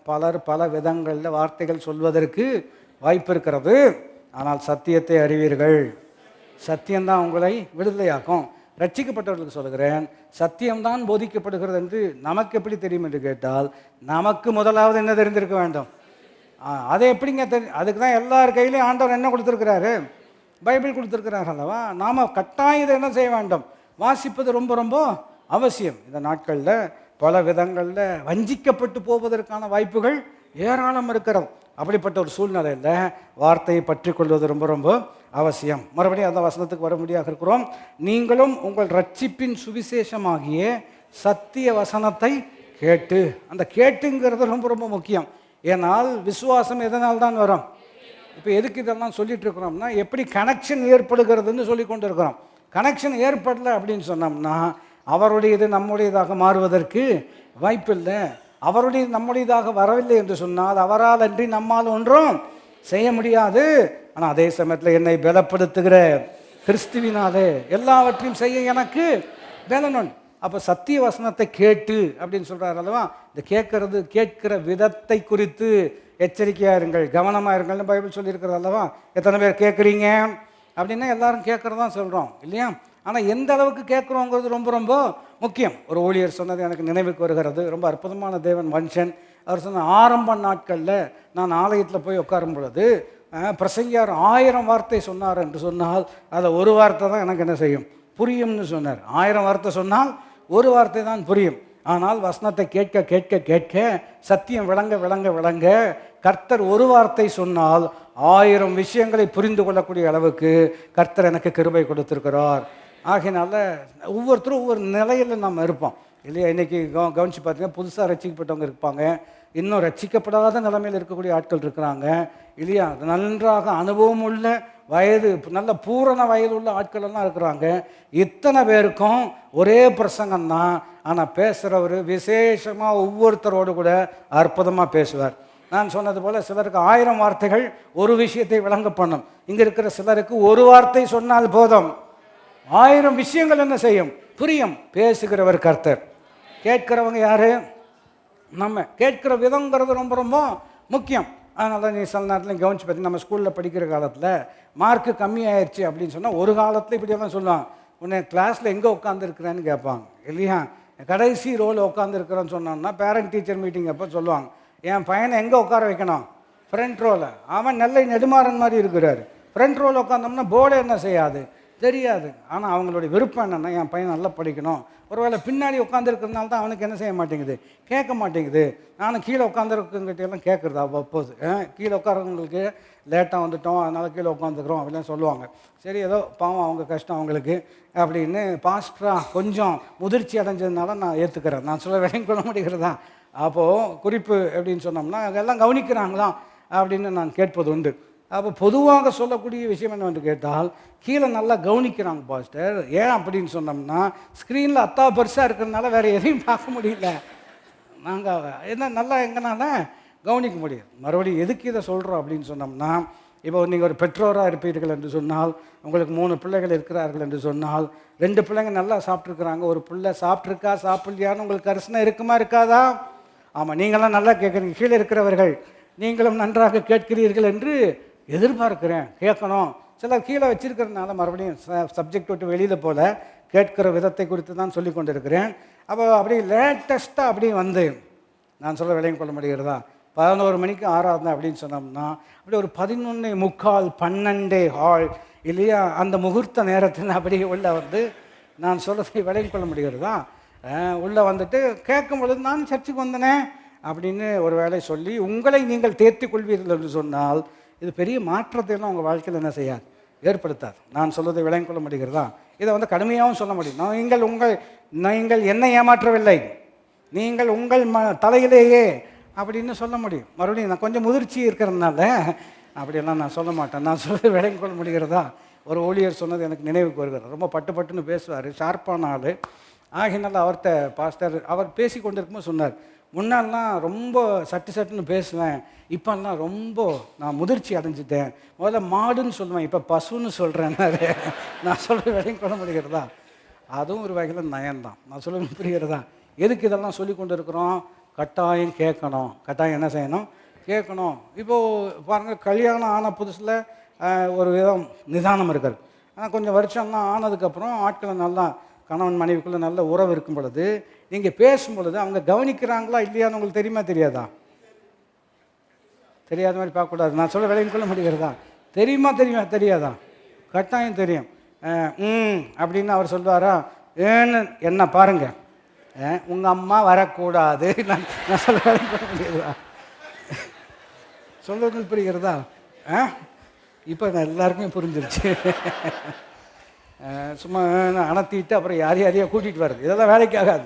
பலர் பல விதங்களில் வார்த்தைகள் சொல்வதற்கு வாய்ப்பு இருக்கிறது. ஆனால் சத்தியத்தை அறிவீர்கள், சத்தியம்தான் உங்களை விடுதலையாக்கும். ரட்சிக்கப்பட்டவர்களுக்கு சொல்கிறேன், சத்தியம்தான் போதிக்கப்படுகிறது என்று நமக்கு எப்படி தெரியும் என்று கேட்டால், நமக்கு முதலாவது என்ன தெரிந்திருக்க வேண்டும். அதை எப்படிங்க அதுக்கு தான் எல்லார் கையிலையும் ஆண்டவர் என்ன கொடுத்துருக்கிறாரு, பைபிள் கொடுத்துருக்கிறார் அல்லவா. நாம் கட்டாயம் இதை என்ன செய்ய வேண்டும், வாசிப்பது ரொம்ப ரொம்ப அவசியம். இந்த நாட்களில் பல விதங்களில் வஞ்சிக்கப்பட்டு போவதற்கான வாய்ப்புகள் ஏராளம் இருக்கிறது. அப்படிப்பட்ட ஒரு சூழ்நிலையில் வார்த்தையை பற்றி கொள்வது ரொம்ப ரொம்ப அவசியம். மறுபடியும் அந்த வசனத்துக்கு வர முடியாக இருக்கிறோம். நீங்களும் உங்கள் ரட்சிப்பின் சுவிசேஷமாகிய சத்திய வசனத்தை கேட்டு, அந்த கேட்டுங்கிறது ரொம்ப ரொம்ப முக்கியம். ஏனால் விசுவாசம் எதனால் தான் வரும். இப்போ எதுக்கு இதெல்லாம் சொல்லிட்டு இருக்கிறோம்னா, எப்படி கனெக்ஷன் ஏற்படுகிறதுன்னு சொல்லி கொண்டு இருக்கிறோம். கனெக்ஷன் ஏற்படலை அப்படின்னு சொன்னோம்னா அவருடையது நம்முடையதாக மாறுவதற்கு வாய்ப்பில்லை. அவருடைய நம்முடையதாக வரவில்லை என்று சொன்னால் அவரால் அன்றி நம்மால் ஒன்றும் செய்ய முடியாது. ஆனால் அதே சமயத்தில் என்னை பலப்படுத்துகிற கிறிஸ்துவினாலே எல்லாவற்றையும் செய்ய எனக்கு பலனும். அப்போ சத்திய வசனத்தை கேட்டு அப்படின்னு சொல்கிறார் அல்லவா. இந்த கேட்கிற விதத்தை குறித்து எச்சரிக்கையாக இருங்கள், கவனமாக இருங்கள்னு பைபிள் சொல்லியிருக்கிறது அல்லவா. எத்தனை பேர் கேட்குறீங்க அப்படின்னா எல்லாரும் கேட்குறதான் சொல்கிறோம் இல்லையா. ஆனால் எந்த அளவுக்கு கேட்குறோங்கிறது ரொம்ப ரொம்ப முக்கியம். ஒரு ஊழியர் சொன்னது எனக்கு நினைவுக்கு வருகிறது. ரொம்ப அற்புதமான தேவன் மனுஷன். அவர் சொன்ன, ஆரம்ப நாட்களில் நான் ஆலயத்தில் போய் உட்காரும் பொழுது பிரசங்கியார் 1000 வார்த்தை சொன்னார் என்று சொன்னால் அதில் ஒரு வார்த்தை தான் எனக்கு என்ன செய்யும், புரியும்னு சொன்னார். 1000 வார்த்தை சொன்னால் ஒரு வார்த்தை தான் புரியும். ஆனால் வசனத்தை கேட்க கேட்க கேட்க சத்தியம் விளங்க விளங்க விளங்க கர்த்தர் ஒரு வார்த்தை சொன்னால் 1000 விஷயங்களை புரிந்து கொள்ளக்கூடிய அளவுக்கு கர்த்தர் எனக்கு கிருபை கொடுத்திருக்கிறார். ஆகையினால ஒவ்வொருத்தரும் ஒவ்வொரு நிலையில் நம்ம இருப்போம் இல்லையா. இன்றைக்கி கவனித்து பார்த்தீங்கன்னா புதுசாக ரட்சிக்கப்பட்டவங்க இருப்பாங்க, இன்னும் ரட்சிக்கப்படாத நிலைமையில் இருக்கக்கூடிய ஆட்கள் இருக்கிறாங்க இல்லையா. நன்றாக அனுபவம் உள்ள வயது நல்ல பூரண வயது உள்ள ஆட்கள் எல்லாம் இருக்கிறாங்க. இத்தனை பேருக்கும் ஒரே பிரசங்கம்தான். ஆனால் பேசுகிறவர் விசேஷமாக ஒவ்வொருத்தரோடு கூட அற்புதமாக பேசுவார். நான் சொன்னது போல் சிலருக்கு 1000 வார்த்தைகள் ஒரு விஷயத்தை விளங்க பண்ணும். இங்கே இருக்கிற சிலருக்கு ஒரு வார்த்தை சொன்னால் போதும், 1000 விஷயங்கள் என்ன செய்யும், புரியும். பேசுகிறவர் கர்த்தர், கேட்கிறவங்க யாரு, நம்ம. கேட்கிற விதங்கிறது ரொம்ப ரொம்ப முக்கியம். அதனால நீ சில நேரத்தில் கவனிச்சு பார்த்து, நம்ம ஸ்கூலில் படிக்கிற காலத்தில் மார்க்கு கம்மியாயிருச்சு அப்படின்னு சொன்னால் ஒரு காலத்தில் இப்படியெல்லாம் சொல்லுவாங்க, உன்னை கிளாஸில் எங்கே உட்காந்துருக்குறேன்னு கேட்பாங்க இல்லையா. கடைசி ரோவில் உட்காந்துருக்குறேன்னு சொன்னோம்னா பேரண்ட் டீச்சர் மீட்டிங் அப்போ சொல்லுவாங்க, என் பையனை எங்கே உட்கார வைக்கணும், ஃப்ரண்ட் ரோவில். அவன் நெல்லை நெடுமாறன் மாதிரி இருக்கிறாரு. ஃப்ரண்ட் ரோவில் உட்காந்தோம்னா போர்டு என்ன செய்யாது, தெரியாது. ஆனால் அவங்களுடைய விருப்பம் என்னென்னா என் பையன் நல்லா படிக்கணும். ஒருவேளை பின்னாடி உட்காந்துருக்கிறதுனால தான் அவனுக்கு என்ன செய்ய மாட்டேங்குது, கேட்க மாட்டேங்குது. நானும் கீழே உட்காந்துருக்கங்கிட்டெல்லாம் கேட்குறது அவ்வப்போது. கீழே உட்காரவங்களுக்கு லேட்டாக வந்துட்டோம் அதனால் கீழே உட்காந்துக்கிறோம் அப்படிலாம் சொல்லுவாங்க. சரி, ஏதோ பாவம் அவங்க கஷ்டம் அவங்களுக்கு அப்படின்னு பாஸ்டராக கொஞ்சம் முதிர்ச்சி அடைஞ்சதுனால நான் ஏற்றுக்கிறேன். நான் சொல்ல வேலையும் கொள்ள முடிகிறதா. அப்போது குறிப்பு எப்படின்னு சொன்னோம்னா அதெல்லாம் கவனிக்கிறாங்களாம் அப்படின்னு நான் கேட்பது உண்டு. அப்போ பொதுவாக சொல்லக்கூடிய விஷயம் என்னவென்று கேட்டால், கீழே நல்லா கவனிக்கிறாங்க பாஸ்டர். ஏன் அப்படின்னு சொன்னோம்னா ஸ்க்ரீனில் அத்தா பெருசாக இருக்கிறதுனால வேறு எதையும் பார்க்க முடியல. நாங்கள் என்ன நல்லா எங்கனால கவனிக்க முடியும். மறுபடியும் எதுக்கு இதை சொல்கிறோம் அப்படின்னு சொன்னோம்னா, இப்போ நீங்கள் ஒரு பெற்றோராக இருப்பீர்கள் என்று சொன்னால், உங்களுக்கு 3 பிள்ளைகள் இருக்கிறார்கள் என்று சொன்னால், 2 பிள்ளைங்க நல்லா சாப்பிட்ருக்குறாங்க, ஒரு பிள்ளை சாப்பிட்ருக்கா சாப்பிட்லையான்னு உங்களுக்கு கரிசனை இருக்குமா இருக்காதா? ஆமாம், நீங்களாம் நல்லா கேட்குறீங்க. கீழே இருக்கிறவர்கள் நீங்களும் நன்றாக கேட்கிறீர்கள் என்று எதிர்பார்க்குறேன், கேட்கணும். சிலர் கீழே வச்சிருக்கிறதுனால மறுபடியும் சப்ஜெக்ட் விட்டு வெளியில் போல கேட்கிற விதத்தை குறித்து தான் சொல்லி கொண்டு இருக்கிறேன். அப்போ அப்படி லேட்டஸ்ட்டாக அப்படி வந்து நான் சொல்ல விளையும் கொள்ள முடிகிறதா, 11 மணிக்கு ஆராதனை அப்படின்னு சொன்னோம்னா அப்படி ஒரு 11:45 12 இல்லையா, அந்த முகூர்த்த நேரத்தில் அப்படி உள்ளே வந்து நான் சொல்கிறதை விளையும் கொள்ள முடிகிறதா. உள்ளே வந்துட்டு கேட்கும் பொழுது நான் சர்ச்சுக்கு வந்தனே அப்படின்னு ஒரு வேலை சொல்லி உங்களை நீங்கள் தேர்த்தி கொள்வீர்கள் என்று சொன்னால் இது பெரிய மாற்றத்தை எல்லாம் உங்கள் வாழ்க்கையில் என்ன செய்யாது, ஏற்படுத்தாது. நான் சொல்வதை விளங்கிக் கொள்ள முடிகிறதா. இதை வந்து கடுமையாகவும் சொல்ல முடியும். நீங்கள் என்னை ஏமாற்றவில்லை, நீங்கள் உங்கள் தலையிலேயே அப்படின்னு சொல்ல முடியும். மறுபடியும் நான் கொஞ்சம் முதிர்ச்சி இருக்கிறதுனால அப்படியெல்லாம் நான் சொல்ல மாட்டேன். நான் சொல்வதை விளங்கிக் கொள்ள முடிகிறதா. ஒரு ஊழியர் சொன்னது எனக்கு நினைவுக்கு வருகிறது. ரொம்ப பட்டுன்னு பேசுவார், ஷார்ப்பான ஆள். ஆகினால அவர்கிட்ட பாஸ்டர் அவர் பேசி கொண்டிருக்கும்போது சொன்னார், முன்னாலாம் ரொம்ப சட்டுன்னு பேசுவேன், இப்போல்லாம் ரொம்ப நான் முதிர்ச்சி அடைஞ்சிட்டேன். முதல்ல மாடுன்னு சொல்லுவேன், இப்போ பசுன்னு சொல்கிறேன். நான் சொல்ல விலையும் கொள்ள முடிகிறதா. அதுவும் ஒரு வகையில் நயன்தான். நான் சொல்ல புரிகிறதா. எதுக்கு இதெல்லாம் சொல்லி கொண்டு இருக்கிறோம்? கட்டாயம் கேட்கணும். கட்டாயம் என்ன செய்யணும், கேட்கணும். இப்போது பாருங்கள், கல்யாணம் ஆன புதுசில் ஒரு விதம் நிதானம் இருக்காது. ஆனால் கொஞ்சம் வருஷம்லாம் ஆனதுக்கப்புறம் ஆட்களை நல்லா கணவன் மனைவிக்குள்ளே நல்ல உறவு இருக்கும் பொழுது நீங்கள் பேசும் பொழுது அவங்க கவனிக்கிறாங்களா இல்லையான்னு உங்களுக்கு தெரியுமா தெரியாதா? தெரியாத மாதிரி பார்க்கக்கூடாது. நான் சொல்ல விலையும் கொள்ள முடிகிறதா. தெரியுமா தெரியாதா? கட்டாயம் தெரியும். அப்படின்னு அவர் சொல்வாரா, ஏன்னு என்ன பாருங்க, உங்கள் அம்மா வரக்கூடாது. நான் சொல்ல விலையும் கொள்ள முடிகிறதா. சொல்லுவது புரிகிறதா? இப்போ எல்லாருக்குமே புரிஞ்சிருச்சு. சும்மா அணத்திட்டு அப்புறம் யாரையா கூட்டிகிட்டு வர்றது, இதெல்லாம் வேலைக்கு ஆகாது.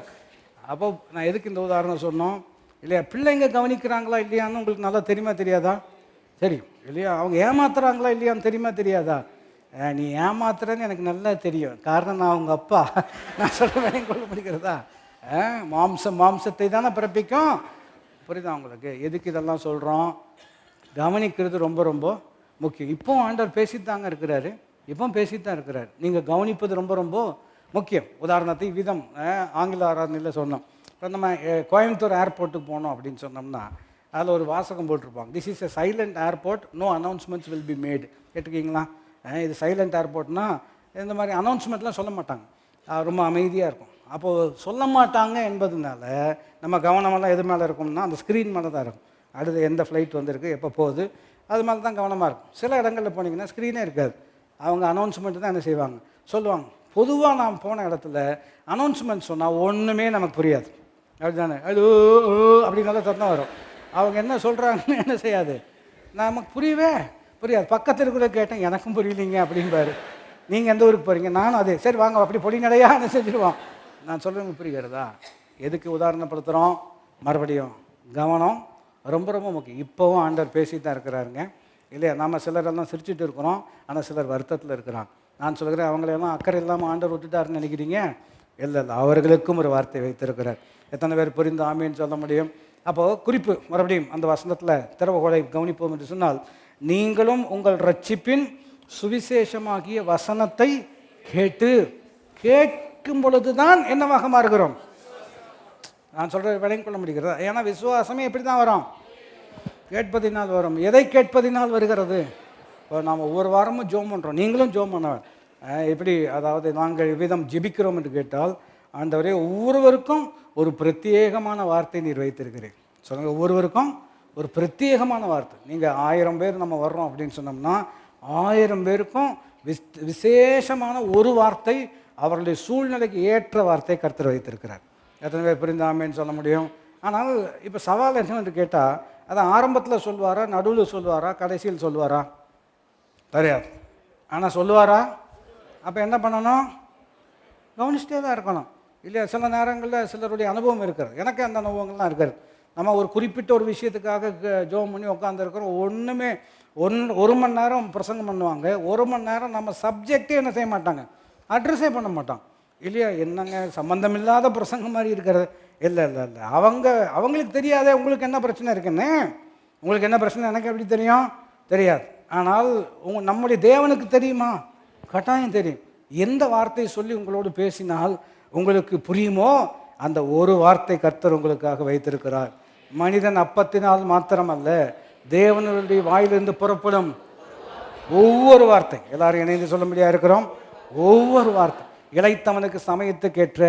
அப்போ நான் எதுக்கு இந்த உதாரணம் சொன்னோம் இல்லையா? பிள்ளைங்க கவனிக்கிறாங்களா இல்லையான்னு உங்களுக்கு நல்லா தெரியுமா தெரியாதா? தெரியும் இல்லையா? அவங்க ஏமாத்துறாங்களா இல்லையான்னு தெரியுமா தெரியாதா? நீ ஏமாத்துறேன்னு எனக்கு நல்லா தெரியும். காரணம் நான் அவங்க அப்பா. நான் சொல்ல வேலையும் கொள்ள முடிகிறதா. மாம்சத்தை தானே பிறப்பிக்கும். புரியுதா உங்களுக்கு? எதுக்கு இதெல்லாம் சொல்கிறோம்? கவனிக்கிறது ரொம்ப ரொம்ப முக்கியம். இப்போவும் ஆண்டவர் பேசித்தாங்க இருக்கிறாரு, இப்போ பேசித்தான் இருக்கிறார். நீங்கள் கவனிப்பது ரொம்ப ரொம்ப முக்கியம். உதாரணத்தை விதம் ஆங்கில ஆராதனையில் சொன்னோம். இப்போ நம்ம கோயம்புத்தூர் ஏர்போர்ட்டுக்கு போனோம் அப்படின்னு சொன்னோம்னா அதில் ஒரு வாசகம் போட்டிருப்பாங்க, this is a silent airport, no announcements will be made. கேட்டுருக்கீங்களா? இது சைலண்ட் ஏர்போர்ட்னா இந்த மாதிரி அனௌன்ஸ்மெண்ட்லாம் சொல்ல மாட்டாங்க, ரொம்ப அமைதியாக இருக்கும். அப்போது சொல்ல மாட்டாங்க என்பதுனால நம்ம கவனமெல்லாம் எது மேலே இருக்கும்னா அந்த ஸ்க்ரீன் மேலே தான் இருக்கும். அடுத்து எந்த ஃப்ளைட் வந்திருக்கு, எப்போ போகுது, அது மேலே தான் கவனமாக இருக்கும். சில இடங்களில் போனீங்கன்னா ஸ்க்ரீனே இருக்காது, அவங்க அனௌன்ஸ்மெண்ட்டு தான் என்ன செய்வாங்க, சொல்லுவாங்க. பொதுவாக நான் போன இடத்துல அனௌன்ஸ்மெண்ட் சொன்னால் ஒன்றுமே நமக்கு புரியாது, அப்படி தானே, ஹலோ அப்படின்னால சத்தம் வரும். அவங்க என்ன சொல்கிறாங்கன்னு என்ன செய்யாது, நமக்கு புரியவே புரியாது. பக்கத்தில் கூட கேட்டேன், எனக்கும் புரியலிங்க அப்படின்பாரு. நீங்கள் எந்த ஊருக்கு போகிறீங்க, நானும் அதே, சரி வாங்க அப்படி பொடி நடையா என்ன செஞ்சுருவோம். நான் சொல்லுவேன் புரிகிறதா? எதுக்கு உதாரணப்படுத்துகிறோம்? மறுபடியும் கவனம் ரொம்ப ரொம்ப முக்கியம். இப்போவும் ஆண்டவர் பேசி தான் இருக்கிறாருங்க இல்லையா? நம்ம சிலரெல்லாம் சிரிச்சுட்டு இருக்கிறோம், ஆனால் சிலர் வருத்தத்தில் இருக்கிறான். நான் சொல்கிறேன், அவங்களெல்லாம் அக்கறை இல்லாமல் ஆண்டவர் விட்டுட்டாருன்னு நினைக்கிறீங்க? இல்லை இல்லை, அவர்களுக்கும் ஒரு வார்த்தை வைத்திருக்கிறார். எத்தனை பேர் புரிந்து ஆமேன்னு சொல்ல முடியும்? அப்போது குறிப்பு மறுபடியும் அந்த வசனத்தில் திறவுகோலை கவனிப்போம் என்று சொன்னால், நீங்களும் உங்கள் ரட்சிப்பின் சுவிசேஷமாகிய வசனத்தை கேட்கும் பொழுது தான் என்னவாக மாறுகிறோம். நான் சொல்கிறது விளங்கிக் கொள்ள முடிகிறதா? ஏன்னா விசுவாசமே எப்படி தான் வரும், கேட்பதினால் வரும். எதை கேட்பதினால் வருகிறது? இப்போ நாம் ஒவ்வொரு வாரமும் ஜோம் பண்ணுறோம், நீங்களும் ஜோம் பண்ணவர் எப்படி, அதாவது நாங்கள் விதம் ஜெபிக்கிறோம் என்று கேட்டால், ஆண்டவரே ஒவ்வொருவருக்கும் ஒரு பிரத்யேகமான வார்த்தை நீர் வைத்திருக்கிறேன். சொல்லுங்கள், ஒவ்வொருவருக்கும் ஒரு பிரத்யேகமான வார்த்தை. நீங்கள் 1000 பேர் நம்ம வர்றோம் அப்படின்னு சொன்னோம்னா 1000 பேருக்கும் விசேஷமான ஒரு வார்த்தை, அவர்களுடைய சூழ்நிலைக்கு ஏற்ற வார்த்தை கர்த்தர் வைத்திருக்கிறார். எத்தனை பேர் புரிந்தாமேன்னு சொல்ல முடியும்? ஆனால் இப்போ சவால் என்னன்னு கேட்டால், அதை ஆரம்பத்தில் சொல்லுவாரா, நடுவில் சொல்லுவாரா, கடைசியில் சொல்லுவாரா? தெரியாது. ஆனால் சொல்லுவாரா? அப்போ என்ன பண்ணணும்? கவனிச்சிட்டே தான் இருக்கணும் இல்லையா? சில நேரங்களில் சிலருடைய அனுபவம் இருக்கிறது, எனக்கு அந்த அனுபவங்கள்லாம் இருக்கிறது. நம்ம ஒரு குறிப்பிட்ட ஒரு விஷயத்துக்காக ஜோம் பண்ணி உட்காந்துருக்கிறோம், ஒன்றுமே ஒரு மணி நேரம் பிரசங்கம் பண்ணுவாங்க, 1 மணி நேரம் நம்ம சப்ஜெக்டே என்ன செய்ய மாட்டாங்க, அட்ரஸே பண்ண மாட்டாங்க இல்லையா? என்னங்க சம்மந்தம் இல்லாத பிரசங்கம் மாதிரி இருக்கிறது. இல்லை இல்லை இல்லை, அவங்களுக்கு தெரியாதே உங்களுக்கு என்ன பிரச்சனை இருக்குன்னு. உங்களுக்கு என்ன பிரச்சனை எனக்கு எப்படி தெரியும்? தெரியாது. ஆனால் நம்முடைய தேவனுக்கு தெரியுமா? கட்டாயம் தெரியும். எந்த வார்த்தையை சொல்லி உங்களோடு பேசினால் உங்களுக்கு புரியுமோ அந்த ஒரு வார்த்தை கர்த்தர் உங்களுக்காக வைத்திருக்கிறார். மனிதன் அப்பத்தினால் மாத்திரமல்ல, தேவனுடைய வாயிலிருந்து புறப்படும் ஒவ்வொரு வார்த்தை. எல்லாரும் இணைந்து சொல்ல முடியாது இருக்கிறோம். ஒவ்வொரு வார்த்தை இளைத்தவனுக்கு சமயத்துக்கேற்ற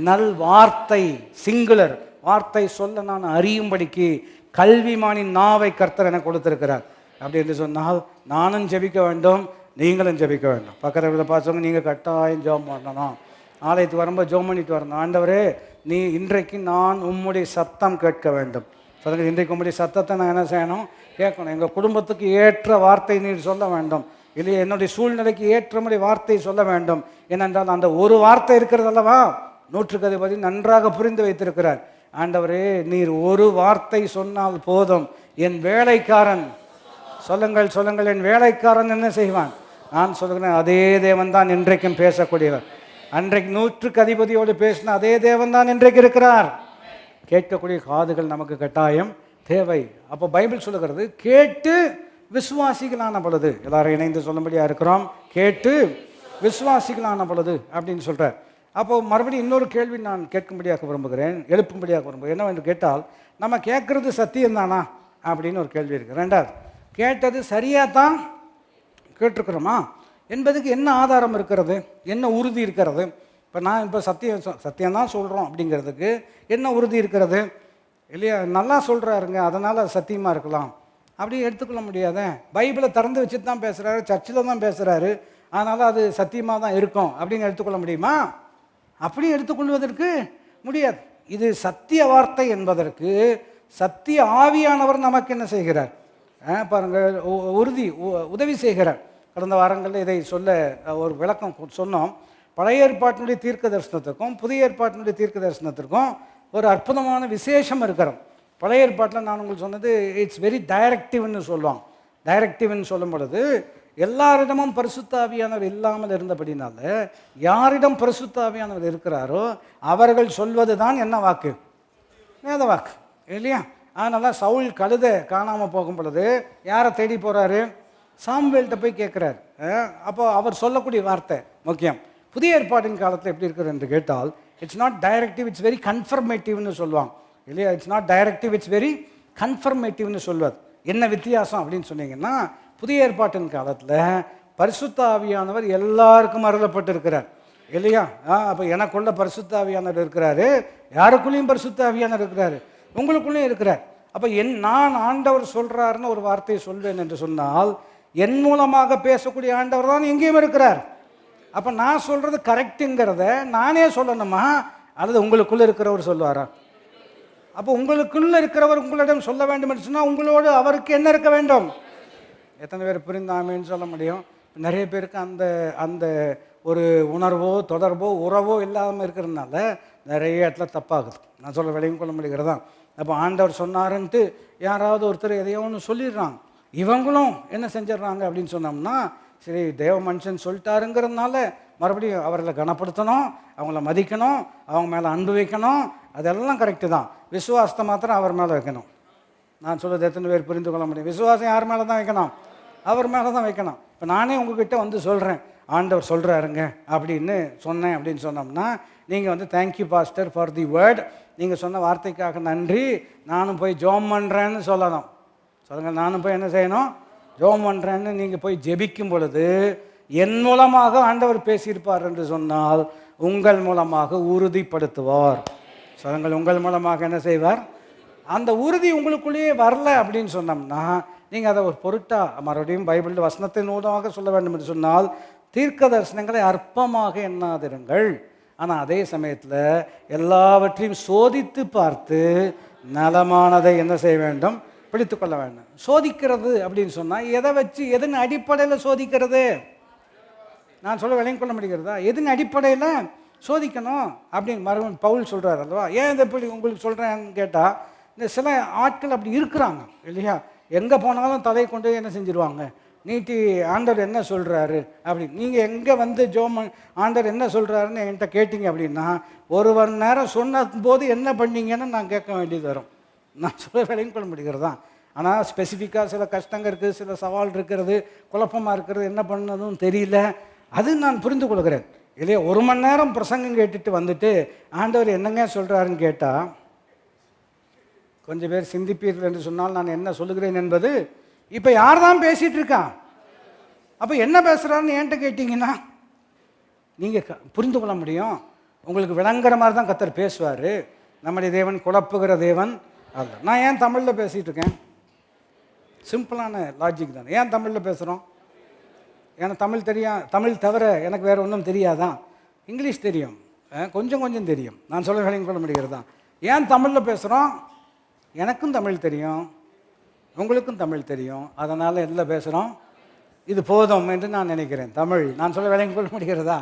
நல் வார்த்தை, சிங்குலர் வார்த்தை சொல்ல நான் அறியும்படிக்கு கல்விமானின் நாவை கர்த்தர் எனக்கு கொடுத்திருக்கிறார். அப்படி என்று சொன்னால் நானும் ஜெபிக்க வேண்டும், நீங்களும் ஜெபிக்க வேண்டும். பக்கத்தில் பார்த்தவங்க நீங்கள் கட்டாயம் ஜெபம் பண்ணணும். ஆலயத்துக்கு வரும்போது ஜெபம் பண்ணிட்டு வரணும். ஆண்டவரே, நீ இன்றைக்கு நான் உம்முடைய சத்தம் கேட்க வேண்டும். சொல்லுங்கள், இன்றைக்கு உம்முடைய சத்தத்தை நான் என்ன செய்யணும்? கேட்கணும். எங்கள் குடும்பத்துக்கு ஏற்ற வார்த்தை நீர் சொல்ல வேண்டும், இல்லையா என்னுடைய சூழ்நிலைக்கு ஏற்றமுடைய வார்த்தை சொல்ல வேண்டும். ஏனென்றால் அந்த ஒரு வார்த்தை இருக்கிறது அல்லவா, 100க்கு அதிபதி நன்றாக புரிந்து வைத்திருக்கிறார். ஆண்டவரே, நீர் ஒரு வார்த்தை சொன்னால் போதும், என் வேலைக்காரன், சொல்லுங்கள் சொல்லுங்கள், என் வேலைக்காரன் என்ன செய்வான்? நான் சொல்லுகிறேன், அதே தேவன் தான் இன்றைக்கும் பேசக்கூடியவர். அன்றைக்கு 100க்கு அதிபதியோடு பேசின அதே தேவன் தான் இன்றைக்கு இருக்கிறார். கேட்கக்கூடிய காதுகள் நமக்கு கட்டாயம் தேவை. அப்போ பைபிள் சொல்லுகிறது, கேட்டு விசுவாசிகளான பொழுது, எல்லாரும் இணைந்து சொல்லும்படியாக இருக்கிறோம், கேட்டு விசுவாசிகளான பொழுது அப்படின்னு சொல்கிறார். அப்போது மறுபடியும் இன்னொரு கேள்வி நான் கேட்கும்படியாக விரும்புகிறேன், எழுப்பும்படியாக விரும்புகிறேன். என்னவென்று கேட்டால், நம்ம கேட்குறது சத்தியம்தானா அப்படின்னு ஒரு கேள்வி இருக்குது. ரெண்டாவது, கேட்டது சரியாக தான் கேட்டிருக்கிறோமா என்பதுக்கு என்ன ஆதாரம் இருக்கிறது, என்ன உறுதி இருக்கிறது? இப்போ நான் இப்போ சத்தியம்தான் சொல்கிறோம் அப்படிங்கிறதுக்கு என்ன உறுதி இருக்கிறது இல்லையா? நல்லா சொல்கிறாருங்க, அதனால் அது சத்தியமாக இருக்கலாம் அப்படி எடுத்துக்கொள்ள முடியாத. பைபிளை திறந்து வச்சுட்டு தான் பேசுகிறாரு, சர்ச்சில் தான் பேசுகிறாரு, அதனால் அது சத்தியமாக தான் இருக்கும் அப்படின்னு எடுத்துக்கொள்ள முடியுமா? அப்படி எடுத்துக்கொள்வதற்கு முடியாது. இது சத்திய வார்த்தை என்பதற்கு சத்திய ஆவியானவர் நமக்கு என்ன செய்கிறார் பாருங்கள், உதவி செய்கிறார். கடந்த வாரங்களில் இதை சொல்ல ஒரு விளக்கம் சொன்னோம். பழைய ஏற்பாட்டினுடைய தீர்க்க தரிசனத்துக்கும் புதிய ஏற்பாட்டினுடைய தீர்க்க தரிசனத்திற்கும் ஒரு அற்புதமான விசேஷம் இருக்கிறோம். பழைய ஏற்பாட்டில் நான் உங்களுக்கு சொன்னது இட்ஸ் வெரி டைரக்டிவ்னு சொல்லுவாங்க. டைரக்டிவ்னு சொல்லும் பொழுது எல்லாரிடமும் பரிசுத்த ஆவியானவர் இல்லாமல் இருந்தபடினால யாரிடம் பரிசுத்த ஆவியானவர் இருக்கிறாரோ அவர்கள் சொல்வது தான் என்ன வாக்கு? வேத வாக்கு இல்லையா? அதனால் சவுல் கழுதை காணாமல் போகும் பொழுது யாரை தேடி போகிறாரு? சாமுவேல்கிட்ட போய் கேட்குறாரு. அப்போ அவர் சொல்லக்கூடிய வார்த்தை முக்கியம். புதிய ஏற்பாட்டின் காலத்தில் எப்படி இருக்குது என்று கேட்டால், it's not directive, it's very கன்ஃபர்மேட்டிவ்னு சொல்லுவாங்க இல்லையா? It's not directive, it's very கன்ஃபர்மேட்டிவ்னு சொல்வது. என்ன வித்தியாசம் அப்படின்னு சொன்னீங்கன்னா, புதிய ஏற்பாட்டின் காலத்தில் பரிசுத்த ஆவியானவர் எல்லாருக்கும் அருளப்பட்டிருக்கிறார் இல்லையா? அப்போ எனக்குள்ள பரிசுத்த ஆவியானவர் இருக்கிறாரு, யாருக்குள்ளேயும் பரிசுத்த ஆவியானவர் இருக்கிறாரு, உங்களுக்குள்ளேயும் இருக்கிறார். அப்போ நான் ஆண்டவர் சொல்கிறாருன்னு ஒரு வார்த்தையை சொல்வேன் என்று சொன்னால், என் மூலமாக பேசக்கூடிய ஆண்டவர் தான் எங்கேயும் இருக்கிறார். அப்போ நான் சொல்கிறது கரெக்டுங்கிறத நானே சொல்லணுமா, அல்லது உங்களுக்குள்ளே இருக்கிறவர் சொல்லுவாரா? அப்போ உங்களுக்குள்ளே இருக்கிறவர் உங்களிடம் சொல்ல வேண்டும் என்று சொன்னால், உங்களோடு அவருக்கு என்ன இருக்க வேண்டும்? எத்தனை பேர் புரிந்தாமேன்னு சொல்ல முடியும்? நிறைய பேருக்கு அந்த அந்த ஒரு உணர்வோ தொடர்போ உறவோ இல்லாமல் இருக்கிறதுனால நிறைய இடத்துல தப்பாகுது. நான் சொல்ல விளையும் கொள்ள முடிகிறதா? அப்போ ஆண்டவர் சொன்னாருன்ட்டு யாராவது ஒருத்தர் எதையோ ஒன்று சொல்லிடுறாங்க, இவங்களும் என்ன செஞ்சிடறாங்க அப்படின்னு சொன்னோம்னா, சரி தேவ மனுஷன் சொல்லிட்டாருங்கிறதுனால மறுபடியும் அவர்களை கனப்படுத்தணும், அவங்கள மதிக்கணும், அவங்க மேலே அன்பு வைக்கணும், அதெல்லாம் கரெக்டு தான். விசுவாசத்தை மாத்திரம் அவர் மேலே வைக்கணும். நான் சொல்கிறது எத்தனை பேர் புரிந்து கொள்ள முடியும்? விசுவாசம் யார் மேலே தான் வைக்கணும்? அவர் மேலே தான் வைக்கணும். இப்போ நானே உங்ககிட்ட வந்து சொல்கிறேன், ஆண்டவர் சொல்கிறாருங்க அப்படின்னு சொன்னேன் அப்படின்னு சொன்னோம்னா, நீங்கள் வந்து thank you pastor for the word, நீங்கள் சொன்ன வார்த்தைக்காக நன்றி, நானும் போய் ஜோம் பண்ணுறேன்னு சொல்லணும். சொல்லுங்கள், நானும் போய் என்ன செய்யணும்? ஜோம் பண்ணுறேன்னு நீங்கள் போய் ஜெபிக்கும் பொழுது என் மூலமாக ஆண்டவர் பேசியிருப்பார் என்று சொன்னால், உங்கள் மூலமாக உறுதிப்படுத்துவார். சொல்லுங்கள், உங்கள் மூலமாக என்ன செய்வார்? அந்த உறுதி உங்களுக்குள்ளேயே வரல அப்படின்னு சொன்னோம்னா, நீங்கள் அதை ஒரு பொருட்டாக மறுபடியும் பைபிள் வசனத்தின் ஊடாக சொல்ல வேண்டும் என்று சொன்னால், தீர்க்க தரிசனங்களை அற்பமாக எண்ணாதிருங்கள். ஆனால் அதே சமயத்தில் எல்லாவற்றையும் சோதித்து பார்த்து நலமானதை என்ன செய்ய வேண்டும்? பிடித்து கொள்ள வேண்டும். சோதிக்கிறது அப்படின்னு சொன்னால் எதை வச்சு, எதன் அடிப்படையில் சோதிக்கிறது? நான் சொல்ல விளங்கிக் கொள்ள முடிகிறதா? எதன் அடிப்படையில் சோதிக்கணும் அப்படின்னு மறுபடியும் பவுல் சொல்கிறார் அல்லவா? ஏன் இதை இப்படி உங்களுக்கு சொல்கிறேன்னு கேட்டால், இந்த சில ஆட்கள் அப்படி இருக்கிறாங்க இல்லையா? எங்கே போனாலும் தலை கொண்டு என்ன செஞ்சிருவாங்க, நீட்டி ஆண்டவர் என்ன சொல்கிறாரு அப்படி. நீங்கள் எங்கே வந்து ஆண்டவர் என்ன சொல்கிறாருன்னு என்கிட்ட கேட்டிங்க அப்படின்னா, ஒரு மணி நேரம் சொன்ன போது என்ன பண்ணீங்கன்னு நான் கேட்க வேண்டியது வரும். நான் சொல்ல விளங்கிக் கொள்ள முடிகிறதா? ஆனால் ஸ்பெசிஃபிக்காக சில கஷ்டங்கள் இருக்குது, சில சவால் இருக்கிறது, குழப்பமாக இருக்கிறது, என்ன பண்ணதும் தெரியல, அது நான் புரிந்து கொள்கிறேன் இல்லையா? ஒரு மணி நேரம் பிரசங்கம் கேட்டுட்டு வந்துட்டு ஆண்டவர் என்னங்க சொல்கிறாருன்னு கேட்டால், கொஞ்சம் பேர் சிந்திப்பீர்கள் என்று சொன்னால் நான் என்ன சொல்லுகிறேன் என்பது, இப்போ யார் தான் பேசிகிட்டு இருக்கான், அப்போ என்ன பேசுகிறாருன்னு என்கிட்ட கேட்டிங்கன்னா நீங்கள் புரிந்து கொள்ள முடியும். உங்களுக்கு விளங்குற மாதிரி தான் கர்த்தர் பேசுவார். நம்முடைய தேவன் குழப்புகிற தேவன் அல்ல. நான் ஏன் தமிழில் பேசிகிட்டு இருக்கேன்? சிம்பிளான லாஜிக் தான். ஏன் தமிழில் பேசுகிறோம்? எனக்கு தமிழ் தெரியும். தமிழ் தவிர எனக்கு வேறு ஒன்றும் தெரியாதான். இங்கிலீஷ் தெரியும், கொஞ்சம் கொஞ்சம் தெரியும். நான் சொல்ல விளங்கிக் கொள்ள முடிகிறது தான். ஏன் தமிழில் பேசுகிறோம்? எனக்கும் தமிழ் தெரியும், உங்களுக்கும் தமிழ் தெரியும். அதனால் எதில் பேசுகிறோம்? இது போதும் என்று நான் நினைக்கிறேன். தமிழ் நான் சொல்ல விளங்கிக் கொள்ள முடிகிறதா?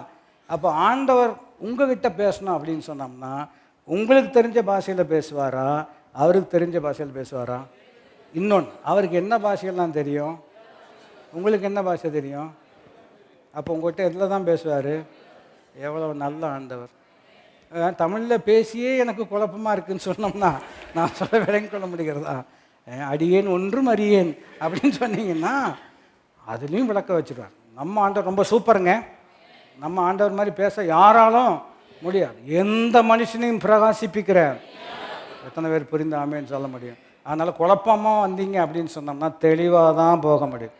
அப்போ ஆண்டவர் உங்ககிட்ட பேசணும் அப்படின்னு சொன்னோம்னா, உங்களுக்கு தெரிஞ்ச பாஷையில் பேசுவாரா, அவருக்கு தெரிஞ்ச பாஷையில் பேசுவாரா? இன்னொன்று, அவருக்கு என்ன பாஷையெல்லாம் தெரியும், உங்களுக்கு என்ன பாஷை தெரியும்? அப்போ உங்கள்கிட்ட எதில் தான் பேசுவார்? எவ்வளோ நல்ல ஆண்டவர்! தமிழில் பேசியே எனக்கு குழப்பமாக இருக்குதுன்னு சொன்னோம்னா நான் சொல்ல விளங்கிக் கொள்ள முடிகிறதா? அடியேன் ஒன்றும் அறியேன் அப்படின்னு சொன்னீங்கன்னா அதுலேயும் விளக்க வச்சுருவார். நம்ம ஆண்டவர் ரொம்ப சூப்பருங்க. நம்ம ஆண்டவர் மாதிரி பேச யாராலும் முடியாது. எந்த மனுஷனையும் பிரகாசிப்பிக்கிற, எத்தனை பேர் புரிந்து ஆமேன்னு சொல்ல முடியும்? அதனால் குழப்பமாக வந்தீங்க அப்படின்னு சொன்னோம்னா தெளிவாக தான் போக முடியும்.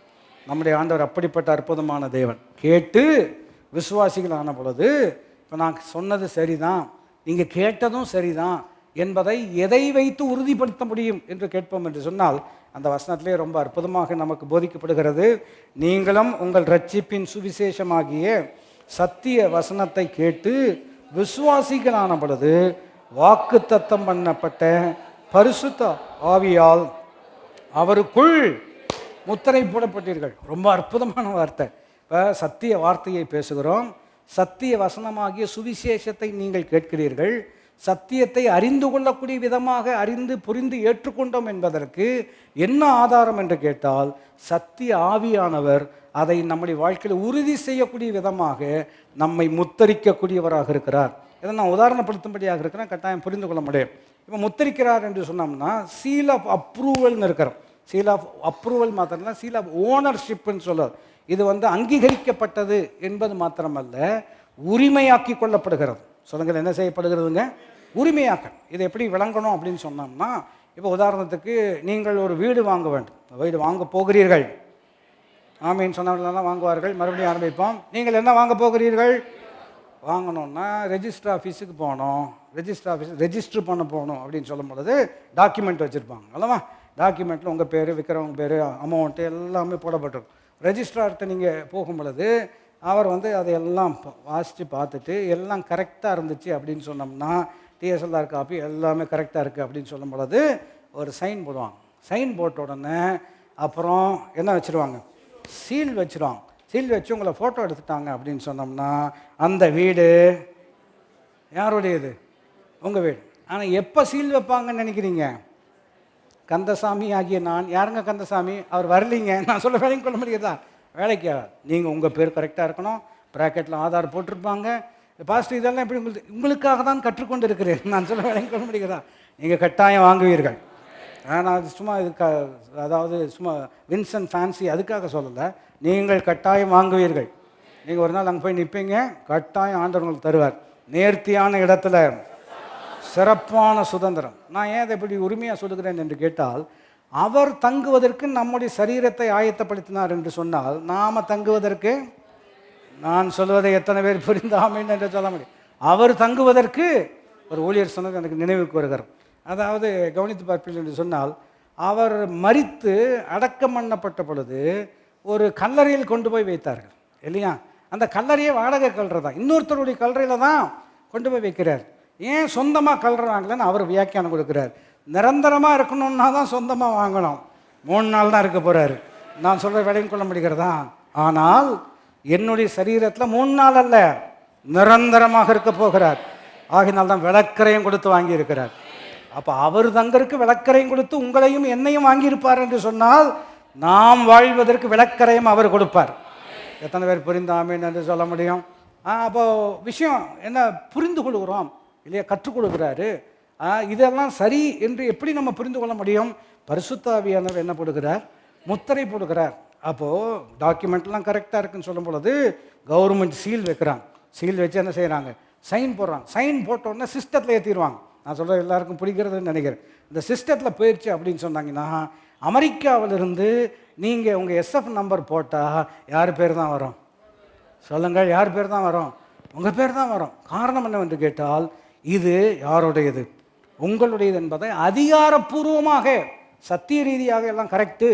நம்முடைய ஆண்டவர் அப்படிப்பட்ட அற்புதமான தேவன். கேட்டு விசுவாசிகள் ஆன பொழுது, இப்போ நான் சொன்னது சரிதான், நீங்கள் கேட்டதும் சரிதான் என்பதை எதை வைத்து உறுதிப்படுத்த முடியும் என்று கேட்போம் என்று சொன்னால், அந்த வசனத்திலே ரொம்ப அற்புதமாக நமக்கு போதிக்கப்படுகிறது. நீங்களும் உங்கள் ரட்சிப்பின் சுவிசேஷமாகிய சத்திய வசனத்தை கேட்டு விசுவாசிகளான பொழுது வாக்குத்தத்தம் பண்ணப்பட்ட பரிசுத்த ஆவியால் அவருக்குள் முத்திரை போடப்பட்டீர்கள். ரொம்ப அற்புதமான வார்த்தை. இப்போ சத்திய வார்த்தையை பேசுகிறோம், சத்திய வசனமாகிய சுவிசேஷத்தை நீங்கள் கேட்கிறீர்கள். சத்தியத்தை அறிந்து கொள்ளக்கூடிய விதமாக அறிந்து புரிந்து ஏற்றுக்கொண்டோம் என்பதற்கு என்ன ஆதாரம் என்று கேட்டால், சத்திய ஆவியானவர் அதை நம்முடைய வாழ்க்கையில் உறுதி செய்யக்கூடிய விதமாக நம்மை முத்தரிக்கக்கூடியவராக இருக்கிறார். இதை நான் உதாரணப்படுத்தும்படியாக இருக்கிறேன், கட்டாயம் புரிந்து கொள்ள முடியும். இப்போ முத்தரிக்கிறார் என்று சொன்னோம்னா சீல் ஆஃப் அப்ரூவல்னு இருக்கிறோம். சீல் ஆஃப் அப்ரூவல் மாத்திரம், சீல் ஆஃப் ஓனர்ஷிப்னு சொல்லுவார். இது அங்கீகரிக்கப்பட்டது என்பது மாத்திரமல்ல, உரிமையாக்கி கொள்ளப்படுகிறது. சொல்லுங்கள், என்ன செய்யப்படுகிறதுங்க? உரிமையாக்க. இதை எப்படி விளங்கணும் அப்படின்னு சொன்னோம்னா, இப்போ உதாரணத்துக்கு நீங்கள் ஒரு வீடு வாங்க வேண்டும், வீடு வாங்க போகிறீர்கள். ஆமீன் சொன்னவர்களெல்லாம் வாங்குவார்கள். மறுபடியும் ஆரம்பிப்போம். நீங்கள் என்ன வாங்க போகிறீர்கள்? வாங்கணுன்னா ரெஜிஸ்டர் ஆஃபீஸுக்கு போகணும். ரெஜிஸ்டர் ஆஃபீஸ் ரெஜிஸ்டர் பண்ண போகணும் அப்படின்னு சொல்லும் பொழுது டாக்குமெண்ட் வச்சுருப்பாங்க அல்லவா? டாக்குமெண்ட்டில் உங்கள் பேர், விற்கிறவங்க பேர், அமௌண்ட்டு எல்லாமே போடப்பட்டிருக்கும். ரெஜிஸ்ட்ரார்கிட்ட நீங்கள் போகும் பொழுது அவர் அதையெல்லாம் வாசித்து பார்த்துட்டு எல்லாம் கரெக்டாக இருந்துச்சு அப்படின்னு சொன்னோம்னா, டிஎஸ்எல்ஆர் காப்பி எல்லாமே கரெக்டாக இருக்குது அப்படின்னு சொல்லும் பொழுது ஒரு சைன் போடுவாங்க. சைன் போட்ட உடனே அப்புறம் என்ன வச்சுருவாங்க? சீல் வச்சுருவாங்க. சீல் வச்சு உங்களை ஃபோட்டோ எடுத்துட்டாங்க அப்படின்னு சொன்னோம்னா அந்த வீடு யாருடையது? உங்கள் வீடு. ஆனால் எப்போ சீல் வைப்பாங்கன்னு நினைக்கிறீங்க? கந்தசாமி ஆகிய நான். யாருங்க கந்தசாமி? அவர் வரலீங்க. நான் சொல்ல வேலைக்கு கொள்ள முடியாதா? வேலைக்கா? நீங்கள் உங்கள் பேர் கரெக்டாக இருக்கணும். ப்ராக்கெட்டில் ஆதார் போட்டிருப்பாங்க. பாஸ்டர் இதெல்லாம் எப்படி உங்களுக்காக தான் கற்றுக்கொண்டு இருக்கிறேன். நான் சொல்ல வேலைக்கு கொள்ள முடியாதா? நீங்கள் கட்டாயம் வாங்குவீர்கள். நான் சும்மா அதாவது சும்மா வின்சன் ஃபேன்சி அதுக்காக சொல்லலை. நீங்கள் கட்டாயம் வாங்குவீர்கள். நீங்கள் ஒரு நாள் அங்கே போய் நிற்பீங்க, கட்டாயம் ஆண்டவர் உங்களுக்கு தருவார். நேர்த்தியான இடத்துல சிறப்பான சுதந்திரம். நான் ஏன் அதை எப்படி உரிமையாக சொல்லுகிறேன் என்று கேட்டால், அவர் தங்குவதற்கு நம்முடைய சரீரத்தை ஆயத்தப்படுத்தினார் என்று சொன்னால், நாம் தங்குவதற்கு, நான் சொல்வதை எத்தனை பேர் புரிந்தாமல் என்று சொல்ல முடியும். அவர் தங்குவதற்கு ஒரு ஊழியர் சொன்னது எனக்கு நினைவுக்கு வருகிறார். அதாவது கவனித்து பார்ப்பீர்கள் என்று சொன்னால், அவர் மரித்து அடக்கம் பண்ணப்பட்ட பொழுது ஒரு கல்லறையில் கொண்டு போய் வைத்தார்கள் இல்லையா? அந்த கல்லறையை வாடகை கல்லறை தான், இன்னொருத்தருடைய கல்லறையில் தான் கொண்டு போய் வைக்கிறார். ஏன் சொந்தமாக கல்றாங்களேன்னு அவர் வியாக்கியானம் கொடுக்குறார். நிரந்தரமாக இருக்கணும்னா தான் சொந்தமாக வாங்கணும். 3 நாள் தான் இருக்க போகிறாரு. நான் சொல்கிற விலையும் கொள்ள முடிகிறதா? ஆனால் என்னுடைய சரீரத்தில் 3 நாள் அல்ல, நிரந்தரமாக இருக்க போகிறார். ஆகினால் தான் விளக்கரையும் கொடுத்து வாங்கியிருக்கிறார். அப்போ அவர் தங்கருக்கு விளக்கரையும் கொடுத்து உங்களையும் என்னையும் வாங்கியிருப்பார் என்று சொன்னால், நாம் வாழ்வதற்கு விளக்கரையும் அவர் கொடுப்பார். எத்தனை பேர் புரிந்தாமேன்னு என்று சொல்ல முடியும்? அப்போது விஷயம் என்ன புரிந்து கொள்கிறோம் இல்லையா? கற்றுக் கொடுக்குறாரு. இதெல்லாம் சரி என்று எப்படி நம்ம புரிந்து கொள்ள முடியும்? பரிசுத்த ஆவியானவர் என்ன போடுகிறார்? முத்திரை போடுகிறார். அப்போது டாக்குமெண்ட்லாம் கரெக்டாக இருக்குன்னு சொல்லும் பொழுது கவர்மெண்ட் சீல் வைக்கிறாங்க. சீல் வச்சு என்ன செய்கிறாங்க? சைன் போடுறாங்க. சைன் போட்டோடனே சிஸ்டத்தில் ஏற்றிடுவாங்க. நான் சொல்கிறது எல்லாருக்கும் பிடிக்கிறதுன்னு நினைக்கிறேன். இந்த சிஸ்டத்தில் போயிடுச்சு அப்படின்னு சொன்னாங்கன்னா, அமெரிக்காவிலிருந்து நீங்கள் உங்கள் எஸ்எஃப் நம்பர் போட்டால் யார் பேர் தான் வரும்? சொல்லுங்கள், யார் பேர் தான் வரும்? உங்கள் பேர் தான் வரும். காரணம் என்னவென்று கேட்டால், இது யாருடையது? உங்களுடையது என்பதை அதிகாரப்பூர்வமாக சத்திய ரீதியாக எல்லாம் கரெக்டு,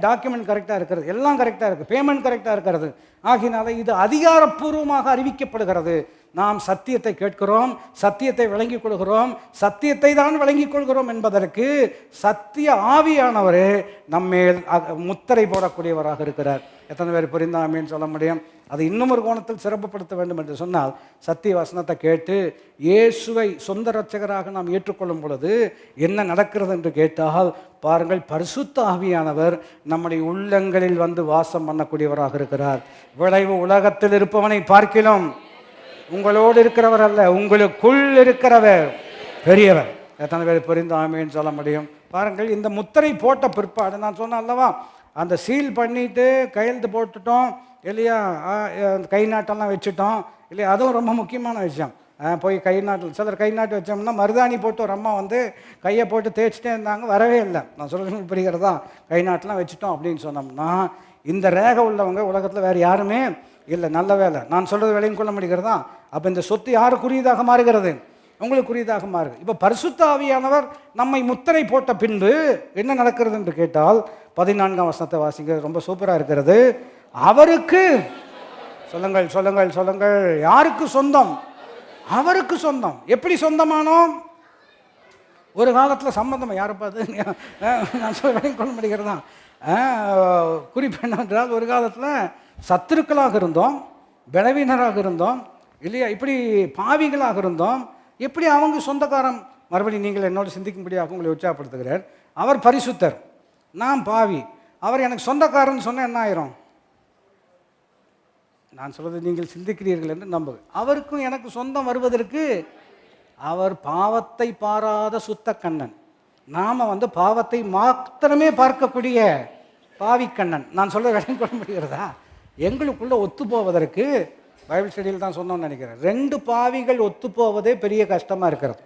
டாக்குமெண்ட் கரெக்டாக இருக்கிறது, எல்லாம் கரெக்டாக இருக்குது, பேமெண்ட் கரெக்டாக இருக்கிறது. ஆகினால இது அதிகாரப்பூர்வமாக அறிவிக்கப்படுகிறது. நாம் சத்தியத்தை கேட்கிறோம், சத்தியத்தை விளங்கிக் கொள்கிறோம், சத்தியத்தை தான் விளங்கிக் கொள்கிறோம் என்பதற்கு சத்திய ஆவியானவரே நம்மேல் முத்திரை போடக்கூடியவராக இருக்கிறார். எத்தனை பேர் புரிந்தாமேன்னு சொல்ல முடியும்? அது இன்னும் ஒரு கோணத்தில் சிறப்புப்படுத்த வேண்டும் என்று சொன்னால், சத்திய வசனத்தை கேட்டு இயேசுவை சொந்த இரட்சகராக நாம் ஏற்றுக்கொள்ளும் பொழுது என்ன நடக்கிறது என்று கேட்டால், பாருங்கள், பரிசுத்த ஆவியானவர் நம்முடைய உள்ளங்களில் வந்து வாசம் பண்ணக்கூடியவராக இருக்கிறார். விளைவு உலகத்தில் இருப்பவனை பார்க்கிலும் உங்களோடு இருக்கிறவர் அல்ல, உங்களுக்குள் இருக்கிறவர் பெரியவர். எத்தனை பேர் புரிந்தாமேன்னு சொல்ல முடியும்? பாருங்கள், இந்த முத்திரை போட்ட பிற்பாடு நான் சொன்னேன் அல்லவா, அந்த சீல் பண்ணிவிட்டு கையெழுத்து போட்டுட்டோம் இல்லையா? கை நாட்டெல்லாம் வச்சுட்டோம் இல்லையா? அதுவும் ரொம்ப முக்கியமான விஷயம். போய் கை நாட்டில் சிலர் கை நாட்டு வச்சோம்னா மருதாணி போட்டு ஒரு அம்மா கையை போட்டு தேய்ச்சிட்டே இருந்தாங்க, வரவே இல்லை. நான் சொல்கிறது புரிகிறதா? கை நாட்டெலாம் வச்சுட்டோம் அப்படின்னு சொன்னோம்னா, இந்த ரேகை உள்ளவங்க உலகத்தில் வேறு யாருமே இல்லை. நல்ல வேலை. நான் சொல்கிறது வேலையும் கொள்ள முடிகிறதா? அப்போ இந்த சொத்து யாருக்குரியதாக மாறுகிறது? உங்களுக்குரியதாக மாறுது. இப்போ பரிசுத்த ஆவியானவர் நம்மை முத்திரை போட்ட பின்பு என்ன நடக்கிறது என்று கேட்டால், 14ஆம் வசனத்தை வாசிங்க, ரொம்ப சூப்பராக இருக்கிறது. அவருக்கு சொல்லுங்கள், சொல்லுங்கள், சொல்லுங்கள். யாருக்கு சொந்தம்? அவருக்கு சொந்தம். எப்படி சொந்தமானோம்? ஒரு காலத்தில் சம்பந்தம் யாரை பார்த்து நான் சொல்ல வேலையும் கொள்ள முடிகிறதா? குறிப்பு என்னவென்றால், ஒரு காலத்தில் சத்துருக்களாக இருந்தோம், பலவீனராக இருந்தோம் இல்லையா? இப்படி பாவிகளாக இருந்தோம். எப்படி அவங்க சொந்தக்காரன்? மறுபடியும் நீங்கள் என்னோடு சிந்திக்கும்படியாக உங்களை உற்சாகப்படுத்துகிறார். அவர் பரிசுத்தர், நான் பாவி. அவர் எனக்கு சொந்தக்காரன் சொன்னால் என்ன ஆயிரும்? நான் சொல்வது நீங்கள் சிந்திக்கிறீர்கள் என்று நம்புகிறேன். அவருக்கும் எனக்கு சொந்தம் வருவதற்கு அவர் பாவத்தை பாராத சுத்த கண்ணன். நாம் பாவத்தை மாத்திரமே பார்க்கக்கூடிய பாவிக்கண்ணன். நான் சொல்ல விளங்கிக் கொள்ள முடிகிறதா? எங்களுக்குள்ளே ஒத்து போவதற்கு பைபிள் ஸ்டடியில் தான் சொன்னோன்னு நினைக்கிறேன். 2 பாவிகள் ஒத்து போவதே பெரிய கஷ்டமாக இருக்கிறது.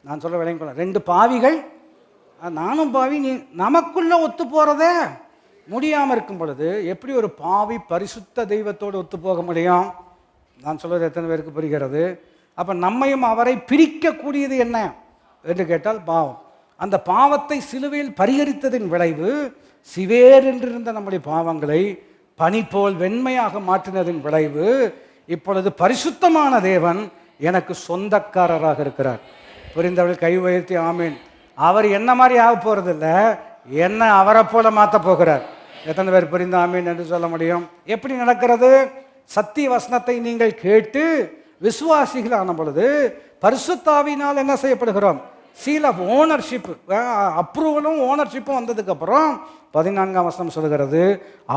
நான் சொல்ல விளங்கிக் கொள்ள, 2 பாவிகள், நானும் பாவி, நீ நமக்குள்ளே ஒத்து போகிறதே முடியாமல் இருக்கும் பொழுது எப்படி ஒரு பாவி பரிசுத்த தெய்வத்தோடு ஒத்து போக முடியும்? நான் சொல்வது எத்தனை பேருக்கு புரிகிறது? அப்போ நம்மையும் அவரை பிரிக்கக்கூடியது என்ன என்று கேட்டால் பாவம். அந்த பாவத்தை சிலுவையில் பரிகரித்ததின் விளைவு சிவேர் என்றிருந்த நம்முடைய பாவங்களை பனி போல் வெண்மையாக மாற்றினதின் விளைவு இப்பொழுது பரிசுத்தமான தேவன் எனக்கு சொந்தக்காரராக இருக்கிறார். புரிந்தவர்கள் கை உயர்த்தி ஆமீன். அவர் என்ன மாதிரி ஆக போகிறதில்ல, என்ன அவரை போல மாற்ற போகிறார். எத்தனை பேர் புரிந்த ஆமீன் என்று சொல்ல முடியும்? எப்படி நடக்கிறது? சத்திய வசனத்தை நீங்கள் கேட்டு விசுவாசிகள் ஆன பொழுது பரிசுத்தாவினால் என்ன செய்யப்படுகிறோம்? சீல் ஆஃப் ஓனர்ஷிப், அப்ரூவலும் ஓனர்ஷிப்பும் வந்ததுக்கப்புறம் 14ஆம் வசனம் சொல்கிறது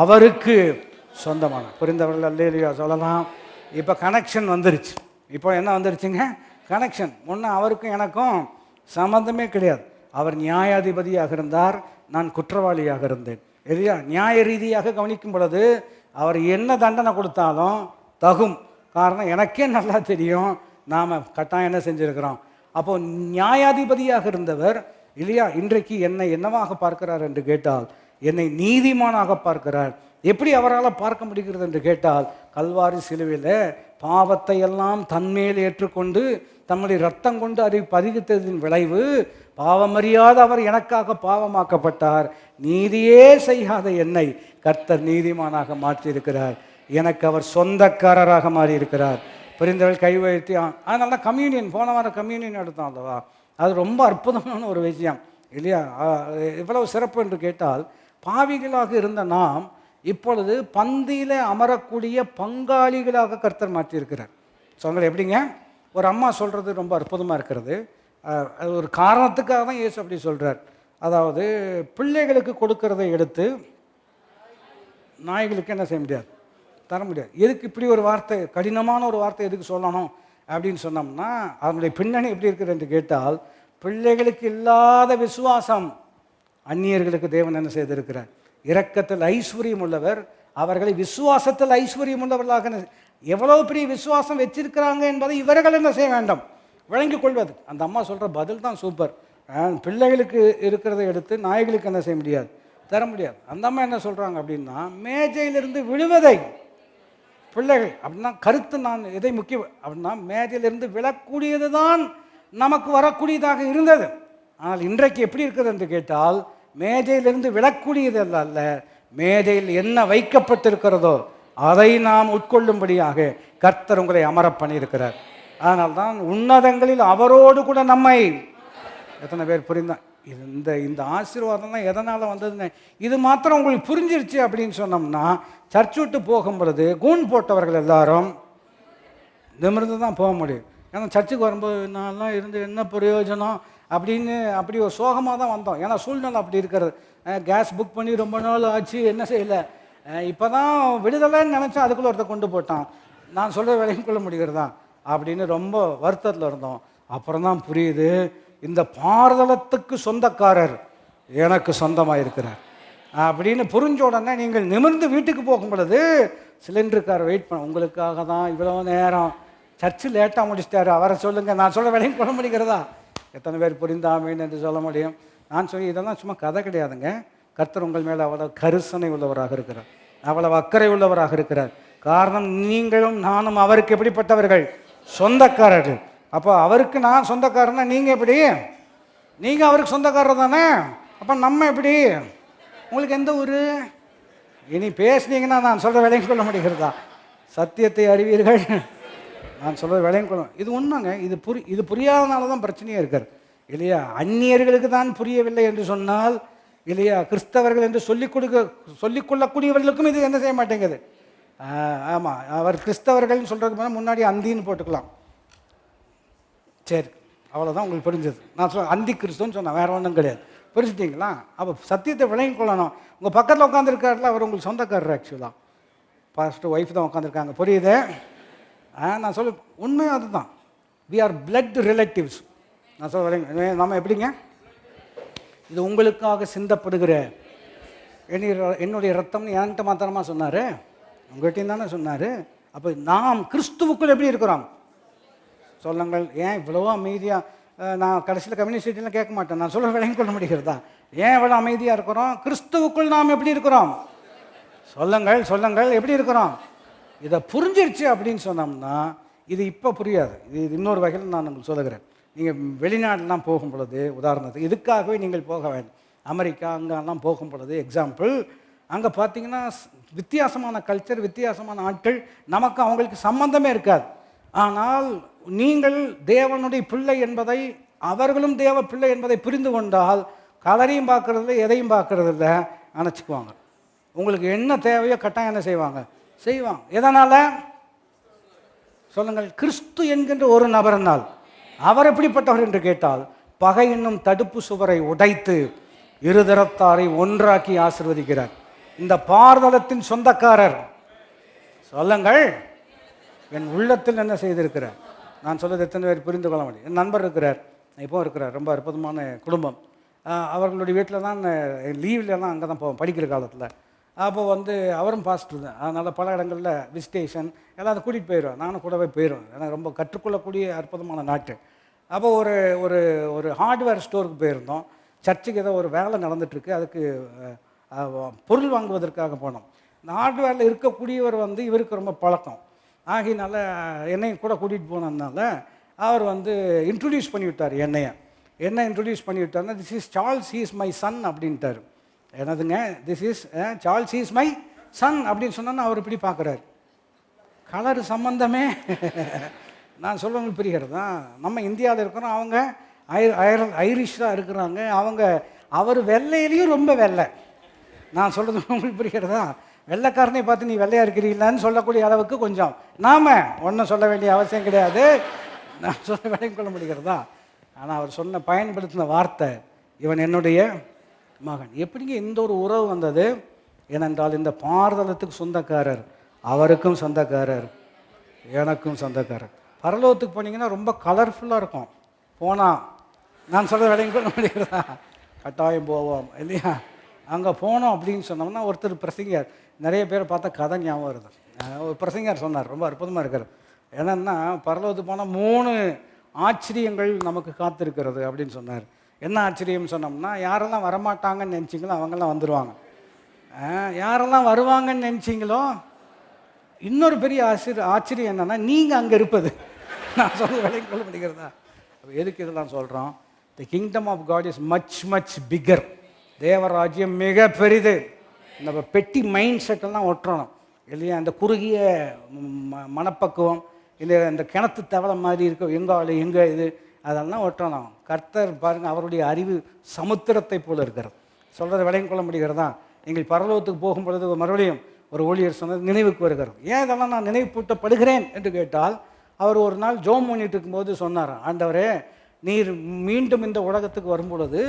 அவருக்கு சொந்தமான. புரிந்தவர்கள் அல்லேலூயா சொல்லலாம். இப்போ கனெக்ஷன் வந்துருச்சு. இப்போ என்ன வந்துருச்சுங்க? கனெக்ஷன். முன்ன அவருக்கும் எனக்கும் சம்மந்தமே கிடையாது. அவர் நியாயாதிபதியாக இருந்தார், நான் குற்றவாளியாக இருந்தேன் இல்லையா? நியாய ரீதியாக கவனிக்கும் பொழுது அவர் என்ன தண்டனை கொடுத்தாலும் தகும். காரணம் எனக்கே நல்லா தெரியும் நாம் கட்டாயம் என்ன செஞ்சுருக்கிறோம். அப்போ நியாயாதிபதியாக இருந்தவர் இல்லையா, இன்றைக்கு என்னை என்னவாக பார்க்கிறார் என்று கேட்டால் என்னை நீதிமானாக பார்க்கிறார். எப்படி அவரால் பார்க்க முடிகிறது என்று கேட்டால் கல்வாரி சிலுவையில் பாவத்தை எல்லாம் தன்மேல் ஏற்றுக்கொண்டு தம்முடைய ரத்தம் கொண்டு அதை பதிவித்ததின் விளைவு பாவமறியாத அவர் எனக்காக பாவமாக்கப்பட்டார். நீதியே செய்யாத என்னை கர்த்தர் நீதிமானாக மாற்றியிருக்கிறார். எனக்கு அவர் சொந்தக்காரராக மாறி இருக்கிறார். புரிந்தவர்கள் கை உயர்த்தி. அதனால தான் கம்யூனியன், போன வாரம் கம்யூனியன் எடுத்தோம் அல்லவா, அது ரொம்ப அற்புதமான ஒரு விஷயம் இல்லையா? இவ்வளவு சிறப்பு என்று கேட்டால் பாவிகளாக இருந்த நாம் இப்பொழுது பந்தியில் அமரக்கூடிய பங்காளிகளாக கர்த்தர் மாற்றியிருக்கிறார். சொல்லுங்கள் எப்படிங்க? ஒரு அம்மா சொல்கிறது ரொம்ப அற்புதமாக இருக்கிறது. அது ஒரு காரணத்துக்காக தான் இயேசு அப்படி சொல்கிறார். அதாவது பிள்ளைகளுக்கு கொடுக்கறதை எடுத்து நாய்களுக்கு என்ன செய்ய முடியாது, தர முடியாது. எதுக்கு இப்படி ஒரு வார்த்தை, கடினமான ஒரு வார்த்தை எதுக்கு சொல்லணும் அப்படின்னு சொன்னோம்னா அதனுடைய பின்னணி எப்படி இருக்குது என்று கேட்டால் பிள்ளைகளுக்கு இல்லாத விசுவாசம் அந்நியர்களுக்கு தேவன் என்ன செய்திருக்கிறார்? இரக்கத்தில் ஐஸ்வர்யம் உள்ளவர், அவர்களை விசுவாசத்தில் ஐஸ்வர்யம் உள்ளவர்களாக எவ்வளவு பெரிய விசுவாசம் வச்சிருக்கிறாங்க என்பதை இவர்கள் என்ன செய்ய வேண்டும்? விளங்கிக் கொள்வது. அந்த அம்மா சொல்கிற பதில் தான் சூப்பர். பிள்ளைகளுக்கு இருக்கிறத எடுத்து நாய்களுக்கு என்ன செய்ய முடியாது, தர முடியாது. அந்த அம்மா என்ன சொல்கிறாங்க அப்படின்னா மேஜையிலிருந்து விழுவதை பிள்ளைகள் அப்படின்னா கருத்து நான் எதை முக்கியம் அப்படின்னா மேஜையிலிருந்து விழக்கூடியது தான் நமக்கு வரக்கூடியதாக இருந்தது. ஆனால் இன்றைக்கு எப்படி இருக்குது என்று கேட்டால் மேஜையிலிருந்து விழக்கூடியது அல்ல, மேஜையில் என்ன வைக்கப்பட்டிருக்கிறதோ அதை நாம் உட்கொள்ளும்படியாக கர்த்தர் உங்களை அமர பண்ணியிருக்கிறார். அதனால்தான் உன்னதங்களில் அவரோடு கூட நம்மை. எத்தனை பேர் புரிந்தா? இந்த ஆசீர்வாதம்லாம் எதனால் வந்ததுன்னு இது மாத்திரம் உங்களுக்கு புரிஞ்சிருச்சு அப்படின்னு சொன்னோம்னா சர்ச் விட்டு போகும் பொழுது கூன் போட்டவர்கள் எல்லாரும் நிமிர்ந்து தான் போக முடியும். ஏன்னா சர்ச்சுக்கு வரும்போது நான்லாம் இருந்து என்ன பிரயோஜனம் அப்படின்னு அப்படி ஒரு சோகமாக தான் வந்தோம். ஏன்னா சூழ்நிலை அப்படி இருக்கிறது. கேஸ் புக் பண்ணி ரொம்ப நாள் ஆச்சு, என்ன செய்யலை, இப்போ தான் விடுதலைன்னு நினச்சா அதுக்குள்ளே ஒருத்தர் கொண்டு போட்டான், நான் சொல்கிற வேலையும் கொள்ள முடிகிறதா அப்படின்னு ரொம்ப வருத்தத்தில் இருந்தோம். அப்புறம் தான் புரியுது, இந்த பாரதளத்துக்கு சொந்தக்காரர் எனக்கு சொந்தமாக இருக்கிறார் அப்படின்னு புரிஞ்ச உடனே நீங்கள் நிமிர்ந்து வீட்டுக்கு போகும் பொழுது சிலிண்டருக்கார் வெயிட் பண்ண உங்களுக்காக தான் இவ்வளோ நேரம், சர்ச்சு லேட்டாக முடிச்சிட்டாரு, அவரை சொல்லுங்கள், நான் சொல்ல வேலையும் கொள்ள முடிகிறதா? எத்தனை பேர் புரிந்தாமேன்னு என்று சொல்ல முடியும்? நான் சொல்லி இதெல்லாம் சும்மா கதை கிடையாதுங்க. கர்த்தர் உங்கள் மேலே அவ்வளோ கரிசனை உள்ளவராக இருக்கிறார், அவ்வளவு அக்கறை உள்ளவராக இருக்கிறார். காரணம் நீங்களும் நானும் அவருக்கு எப்படிப்பட்டவர்கள்? சொந்தக்காரர்கள். அப்போ அவருக்கு நான் சொந்தக்காரன்னா நீங்கள் எப்படி? நீங்கள் அவருக்கு சொந்தக்காரர் தானே. அப்போ நம்ம எப்படி? உங்களுக்கு எந்த ஊர்? இனி பேசுனீங்கன்னா நான் சொல்கிற வேலையும் கொள்ள முடிகிறதா? சத்தியத்தை அறிவீர்கள், நான் சொல்கிற வேலையும் கொள்ள. இது உண்மைங்க. இது புரியாதனால தான் பிரச்சனையே இருக்கார் இல்லையா? அந்நியர்களுக்கு தான் புரியவில்லை என்று சொன்னால் இல்லையா, கிறிஸ்தவர்கள் என்று சொல்லிக்கொள்ளக்கூடியவர்களுக்கும் இது என்ன செய்ய மாட்டேங்குது. ஆமாம், அவர் கிறிஸ்தவர்கள்னு சொல்கிறதுக்கு முன்னாடி அந்தின்னு போட்டுக்கலாம். சரி, அவ்வளோதான் உங்களுக்கு புரிஞ்சது. நான் அந்தி கிறிஸ்துன்னு சொன்னேன், வேறு ஒன்றும் கிடையாது. புரிஞ்சுட்டிங்களா? அப்போ சத்தியத்தை விளங்கி கொள்ளணும். உங்கள் பக்கத்தில் உட்காந்துருக்காருல அவர் உங்களுக்கு சொந்தக்காரர். ஆக்சுவலாக ஃபஸ்ட்டு ஒய்ஃப் தான் உட்காந்துருக்காங்க, புரியுது? நான் சொல்ல உண்மை அதுதான். We are blood relatives. நான் சொல்ல விளங்க நம்ம எப்படிங்க? இது உங்களுக்காக சிந்தப்படுகிற என்னுடைய ரத்தம்னு என்கிட்ட மாத்திரமா சொன்னார், உங்கள்கிட்டையும் தானே சொன்னார். அப்போ நாம் கிறிஸ்துவுக்குள் எப்படி இருக்கிறோம்? சொல்லுங்கள். ஏன் இவ்வளவோ அமைதியாக நான் கடைசியில் கம்யூனிஸ்டிலாம் கேட்க மாட்டேன், நான் சொல்ல விளங்கி கொள்ள முடிகிறதா? ஏன் இவ்வளோ அமைதியாக இருக்கிறோம்? கிறிஸ்துவுக்குள் நாம் எப்படி இருக்கிறோம்? சொல்லுங்கள் சொல்லுங்கள், எப்படி இருக்கிறோம்? இதை புரிஞ்சிருச்சு அப்படின்னு சொன்னோம்னா இது இப்போ புரியாது. இது இன்னொரு வகையில் நான் உங்களுக்கு சொல்லுகிறேன். நீங்கள் வெளிநாடுலாம் போகும் பொழுது, உதாரணத்துக்கு இதுக்காகவே நீங்கள் போக வேண்டும், அமெரிக்கா அங்கெல்லாம் போகும் பொழுது எக்ஸாம்பிள், அங்கே பார்த்தீங்கன்னா வித்தியாசமான கல்ச்சர், வித்தியாசமான ஆட்கள், நமக்கு அவங்களுக்கு சம்பந்தமே இருக்காது. ஆனால் நீங்கள் தேவனுடைய பிள்ளை என்பதை, அவர்களும் தேவ பிள்ளை என்பதை புரிந்து கொண்டால் கலரையும் பார்க்கறதில்ல, எதையும் பார்க்கறதில்ல, அணைச்சிக்குவாங்க. உங்களுக்கு என்ன தேவையோ கட்டாயம் என்ன செய்வாங்க? செய்வாங்க. எதனால் சொல்லுங்கள்? கிறிஸ்து என்கின்ற ஒரு நபரினால். அவர் எப்படிப்பட்டவர் என்று கேட்டால், பகை என்னும் தடுப்பு சுவரை உடைத்து இருதரத்தாரை ஒன்றாக்கி ஆசீர்வதிக்கிறார். இந்த பாரதத்தின் சொந்தக்காரர். சொல்லுங்கள், என் உள்ளத்தில் என்ன செய்திருக்கிறார்? நான் சொல்வது எத்தனை பேர் புரிந்து கொள்ள முடியும்? என் நண்பர் இருக்கிறார், இப்போ இருக்கிறார், ரொம்ப அற்புதமான குடும்பம். அவர்களுடைய வீட்டில் தான் லீவ்லலாம் அங்கே தான் போவோம் படிக்கிற காலத்தில். அப்போ அவரும் பாஸ்டர் தான், அதனால் பல இடங்களில் விசிட்டேஷன் எல்லாம் அதை கூட்டிகிட்டு போயிடுவேன், நானும் கூடவே போயிடுவேன். எனக்கு ரொம்ப கற்றுக்கொள்ளக்கூடிய அற்புதமான நாட்டு. அப்போ ஒரு ஒரு ஒரு ஹார்ட்வேர் ஸ்டோருக்கு போயிருந்தோம். சர்ச்சுக்கு ஏதோ ஒரு வேலை நடந்துகிட்ருக்கு, அதுக்கு பொருள் வாங்குவதற்காக போனோம். இந்த ஹார்ட்வேரில் இருக்கக்கூடியவர் இவருக்கு ரொம்ப பழக்கம் ஆகினால என்னையும் கூட கூட்டிகிட்டு போனதுனால அவர் இன்ட்ரடியூஸ் பண்ணிவிட்டார். என்ன இன்ட்ரடியூஸ் பண்ணிவிட்டார்னா, this is Charles, he is my son அப்படின்ட்டார். என்னதுங்க? This is Charles, he is my son அப்படின்னு சொன்னோன்னா அவர் இப்படி பார்க்குறாரு. கலர் சம்பந்தமே நான் சொல்லுவவங்களுக்கு புரிகிறதா? நம்ம இந்தியாவில் இருக்கிறோம், அவங்க ஐரிஷாக இருக்கிறாங்க, அவர் வெள்ளையிலையும் ரொம்ப வெள்ளை. நான் சொல்கிறது உங்களுக்கு புரிகிறதா? வெள்ளைக்காரனை பார்த்து நீ வெள்ளையாக இருக்கிறீங்களான்னு சொல்லக்கூடிய அளவுக்கு கொஞ்சம் நாம் ஒன்றும் சொல்ல வேண்டிய அவசியம் கிடையாது. நான் சொல்ல விளங்கிக் கொள்ள முடிகிறதா? ஆனால் அவர் சொன்ன பயன்படுத்தின வார்த்தை, இவன் என்னுடைய மகன். எப்படிங்க இந்த ஒரு உறவு வந்தது? ஏனென்றால் இந்த பாரதத்துக்கு சொந்தக்காரர், அவருக்கும் சொந்தக்காரர், எனக்கும் சொந்தக்காரர். பரலோகத்துக்கு போனீங்கன்னா ரொம்ப கலர்ஃபுல்லாக இருக்கும். போனால் நான் சொல்ல விளங்கிக் கொள்ள முடிகிறதா? கட்டாயம் போவோம் இல்லையா? அங்கே போனோம் அப்படின்னு சொன்னோம்னா, ஒருத்தர் பிரசங்கியார், நிறைய பேரை பார்த்தா கதை ஞாபகம் வருது. ஒரு பிரசங்கியார் சொன்னார், ரொம்ப அற்புதமாக இருக்கிறார். என்னென்னா, பரலோகத்துக்கு போனால் 3 ஆச்சரியங்கள் நமக்கு காத்திருக்கிறது அப்படின்னு சொன்னார். என்ன ஆச்சரியம்னு சொன்னோம்னா, யாரெல்லாம் வரமாட்டாங்கன்னு நினச்சிங்களோ அவங்கெல்லாம் வந்துடுவாங்க. யாரெல்லாம் வருவாங்கன்னு நினச்சிங்களோ, இன்னொரு பெரிய ஆச்சரியம் என்னென்னா, நீங்கள் அங்கே இருப்பது. நான் சொல்ல விளங்கிக் கொள்ள முடிகிறதா? எதுக்கு இதெல்லாம் சொல்கிறோம்? The kingdom of God is much much bigger. தேவராஜ்யம் மிக பெரிது. நம்ம பெட்டி மைண்ட் செட்டெல்லாம் ஒட்டுறோம் இல்லையா? அந்த குறுகிய மனப்பக்குவம், இந்த கிணத்து தவளை மாதிரி இருக்கும், எங்கே இது, அதெல்லாம் ஒட்டணும். கர்த்தர் பாருங்கள், அவருடைய அறிவு சமுத்திரத்தை போல் இருக்கிறது. சொல்கிறத விளங்கிக் கொள்ள முடிகிறதா? நீங்கள் பரலோகத்துக்கு போகும் பொழுது மறுபடியும் ஒரு ஊழியர் சொன்னது நினைவுக்கு வருகிறது. ஏன் இதெல்லாம் நான் நினைவுபூட்டப்படுகிறேன் என்று கேட்டால், அவர் ஒரு நாள் ஜோம் பண்ணிட்டு இருக்கும்போது சொன்னார், ஆண்டவரே, நீர் மீண்டும் இந்த உலகத்துக்கு வரும்பொழுது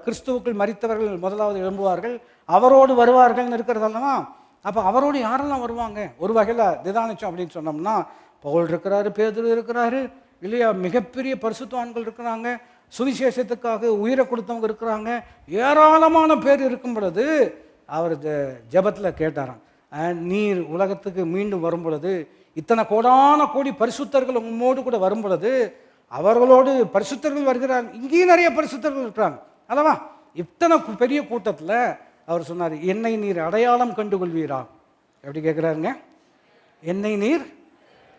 கிறிஸ்துவுக்குள் மரித்தவர்கள் முதலாவது எழும்புவார்கள், அவரோடு வருவார்கள்னு இருக்கிறதல்லவா? அப்போ அவரோடு யாரெல்லாம் வருவாங்க? ஒரு வகையில் திதானிச்சோம் அப்படின்னு சொன்னோம்னா, பவுல் இருக்கிறாரு, பேதுரு இருக்கிறாரு இல்லையா, மிகப்பெரிய பரிசுத்தவான்கள் இருக்கிறாங்க, சுவிசேஷத்துக்காக உயிரை கொடுத்தவங்க இருக்கிறாங்க, ஏராளமான பேர் இருக்கும் பொழுது அவர் ஜெபத்தில் கேட்டாராம், நீர் உலகத்துக்கு மீண்டும் வரும் பொழுது இத்தனை கோடான கோடி பரிசுத்தர்கள் உங்களோடு கூட வரும் பொழுது, அவர்களோடு பரிசுத்தர்கள் வருகிறாங்க, இங்கேயும் நிறைய பரிசுத்தர்கள் இருக்கிறாங்க அல்லவா? இத்தனை பெரிய கூட்டத்தில் அவர் சொன்னார், என்னை நீர் அடையாளம் கண்டுகொள்வீரா? எப்படி கேட்குறாருங்க? என்னை நீர்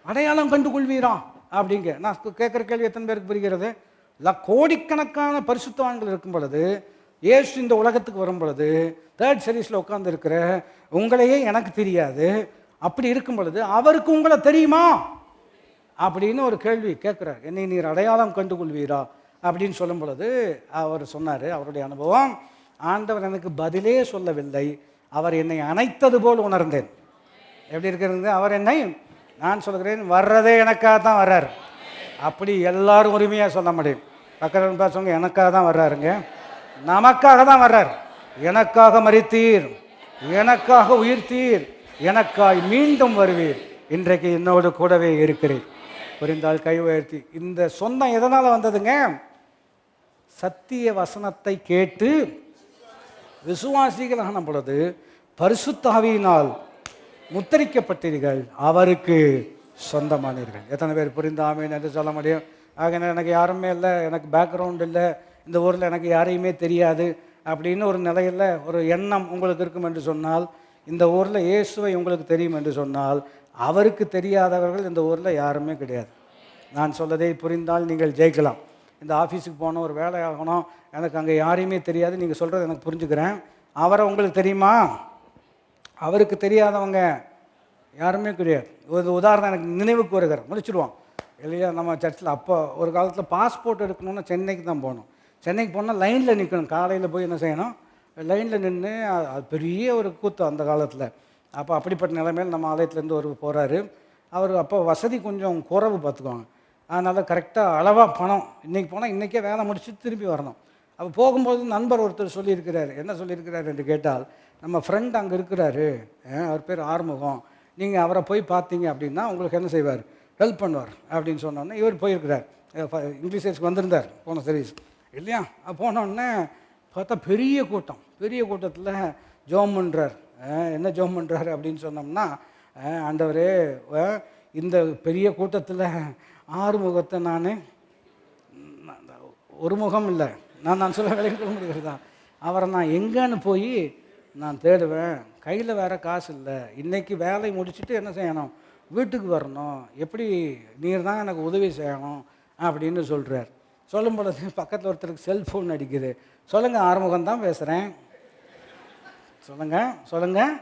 அடையாளம் கண்டுகொள்வீரா அப்படிங்க. நான் கேட்குற கேள்வி எத்தனை பேருக்கு புரிகிறது? கோடிக்கணக்கான பரிசுத்தவான்கள் இருக்கும் பொழுது, இயேசு இந்த உலகத்துக்கு வரும் பொழுது, 3rd சீரீஸில் உட்கார்ந்து இருக்கிற உங்களையே எனக்கு தெரியாது, அப்படி இருக்கும் பொழுது அவருக்கு உங்களை தெரியுமா அப்படின்னு ஒரு கேள்வி கேட்குறார். என்னை நீர் அடையாளம் கண்டுகொள்வீரா அப்படின்னு சொல்லும் பொழுது அவர் சொன்னார், அவருடைய அனுபவம், ஆண்டவர் எனக்கு பதிலே சொல்லவில்லை, அவர் என்னை அணைத்தது போல் உணர்ந்தேன். எப்படி இருக்கிறது? அவர் என்னை, நான் சொல்கிறேன், வர்றதே எனக்காக தான் வர்றார். அப்படி எல்லாரும் உரிமையாக சொல்ல முடியும். பக்கத்தில் பேசுவாங்க, எனக்காக தான் வர்றாருங்க, நமக்காக தான் வர்றார். எனக்காக மரித்தீர், எனக்காக உயிர்த்தீர், எனக்காய் மீண்டும் வருவீர், இன்றைக்கு என்னோடு கூடவே இருக்கிறேன். புரிந்தால் கை உயர்த்தி. இந்த சொந்தம் எதனால் வந்ததுங்க? சத்திய வசனத்தை கேட்டு விசுவாசிகளான பொழுது பரிசுத்த ஆவியினால் முத்தரிக்கப்பட்டீர்கள், அவருக்கு சொந்தமானீர்கள். எத்தனை பேர் புரிந்து ஆமீன் என்று சொல்ல முடியும்? ஆக எனக்கு யாருமே இல்லை, எனக்கு பேக்ரவுண்ட் இல்லை, இந்த ஊரில் எனக்கு யாரையுமே தெரியாது அப்படின்னு ஒரு நிலையில் ஒரு எண்ணம் உங்களுக்கு இருக்கும் என்று சொன்னால், இந்த ஊரில் இயேசுவை உங்களுக்கு தெரியும் என்று சொன்னால், அவருக்கு தெரியாதவர்கள் இந்த ஊரில் யாருமே கிடையாது. நான் சொல்லதை புரிந்தால் நீங்கள் ஜெயிக்கலாம். இந்த ஆஃபீஸுக்கு போகணும், ஒரு வேலை ஆகணும், எனக்கு அங்கே யாரையுமே தெரியாது, நீங்கள் சொல்கிறது எனக்கு புரிஞ்சுக்கிறேன். அவரை உங்களுக்கு தெரியுமா? அவருக்கு தெரியாதவங்க யாருமே கிடையாது. ஒரு உதாரணம் எனக்கு நினைவுக்கு வருகிறார், முடிச்சுடுவோம் இல்லையா? நம்ம சர்ச்சில் அப்போ ஒரு காலத்தில் பாஸ்போர்ட் எடுக்கணுன்னா சென்னைக்கு தான் போகணும். சென்னைக்கு போனால் லைனில் நிற்கணும். காலையில் போய் என்ன செய்யணும், லைனில் நின்று, அது பெரிய ஒரு கூத்து அந்த காலத்தில். அப்போ அப்படிப்பட்ட நிலைமையில் நம்ம ஆலயத்துலேருந்து ஒரு போகிறாரு. அவர் அப்போ வசதி கொஞ்சம் குறைவு பார்த்துக்குவாங்க. அதனால் கரெக்டாக அளவாக பணம், இன்றைக்கி போனால் இன்றைக்கே வேலை முடிச்சுட்டு திரும்பி வரணும். அப்போ போகும்போது நண்பர் ஒருத்தர் சொல்லியிருக்கிறார். என்ன சொல்லியிருக்கிறார் என்று கேட்டால், நம்ம ஃப்ரெண்ட் அங்கே இருக்கிறாரு, அவர் பேர் ஆறுமுகம், நீங்கள் அவரை போய் பார்த்தீங்க அப்படின்னா உங்களுக்கு என்ன செய்வார், ஹெல்ப் பண்ணுவார் அப்படின்னு சொன்னோன்னே இவர் போயிருக்கிறார். இங்கிலீஷ் சர்ச்சுக்கு வந்திருந்தார் போன சர்வீஸ் இல்லையா? போனோடனே பார்த்தா பெரிய கூட்டம். பெரிய கூட்டத்தில் ஜோம் பண்ணுறார். என்ன ஜோம் பண்ணுறாரு அப்படின்னு சொன்னோம்னா, ஆண்டவரே, இந்த பெரிய கூட்டத்தில் ஆறுமுகத்தை நான் ஒரு முகம் இல்லை, நான் சொல்ல விலைக்கு சொல்ல முடிகிறதா, அவரை நான் எங்கேன்னு போய் நான் தேடுவேன், கையில் வேறு காசு இல்லை, இன்றைக்கி வேலை முடிச்சுட்டு என்ன செய்யணும், வீட்டுக்கு வரணும், எப்படி நீர் தான் எனக்கு உதவி செய்யணும் அப்படின்னு சொல்கிறார். சொல்லும் பொழுது பக்கத்தில் ஒருத்தருக்கு செல்ஃபோன் அடிக்குது. சொல்லுங்கள், ஆறுமுகம் தான் பேசுகிறேன். சொல்லுங்கள்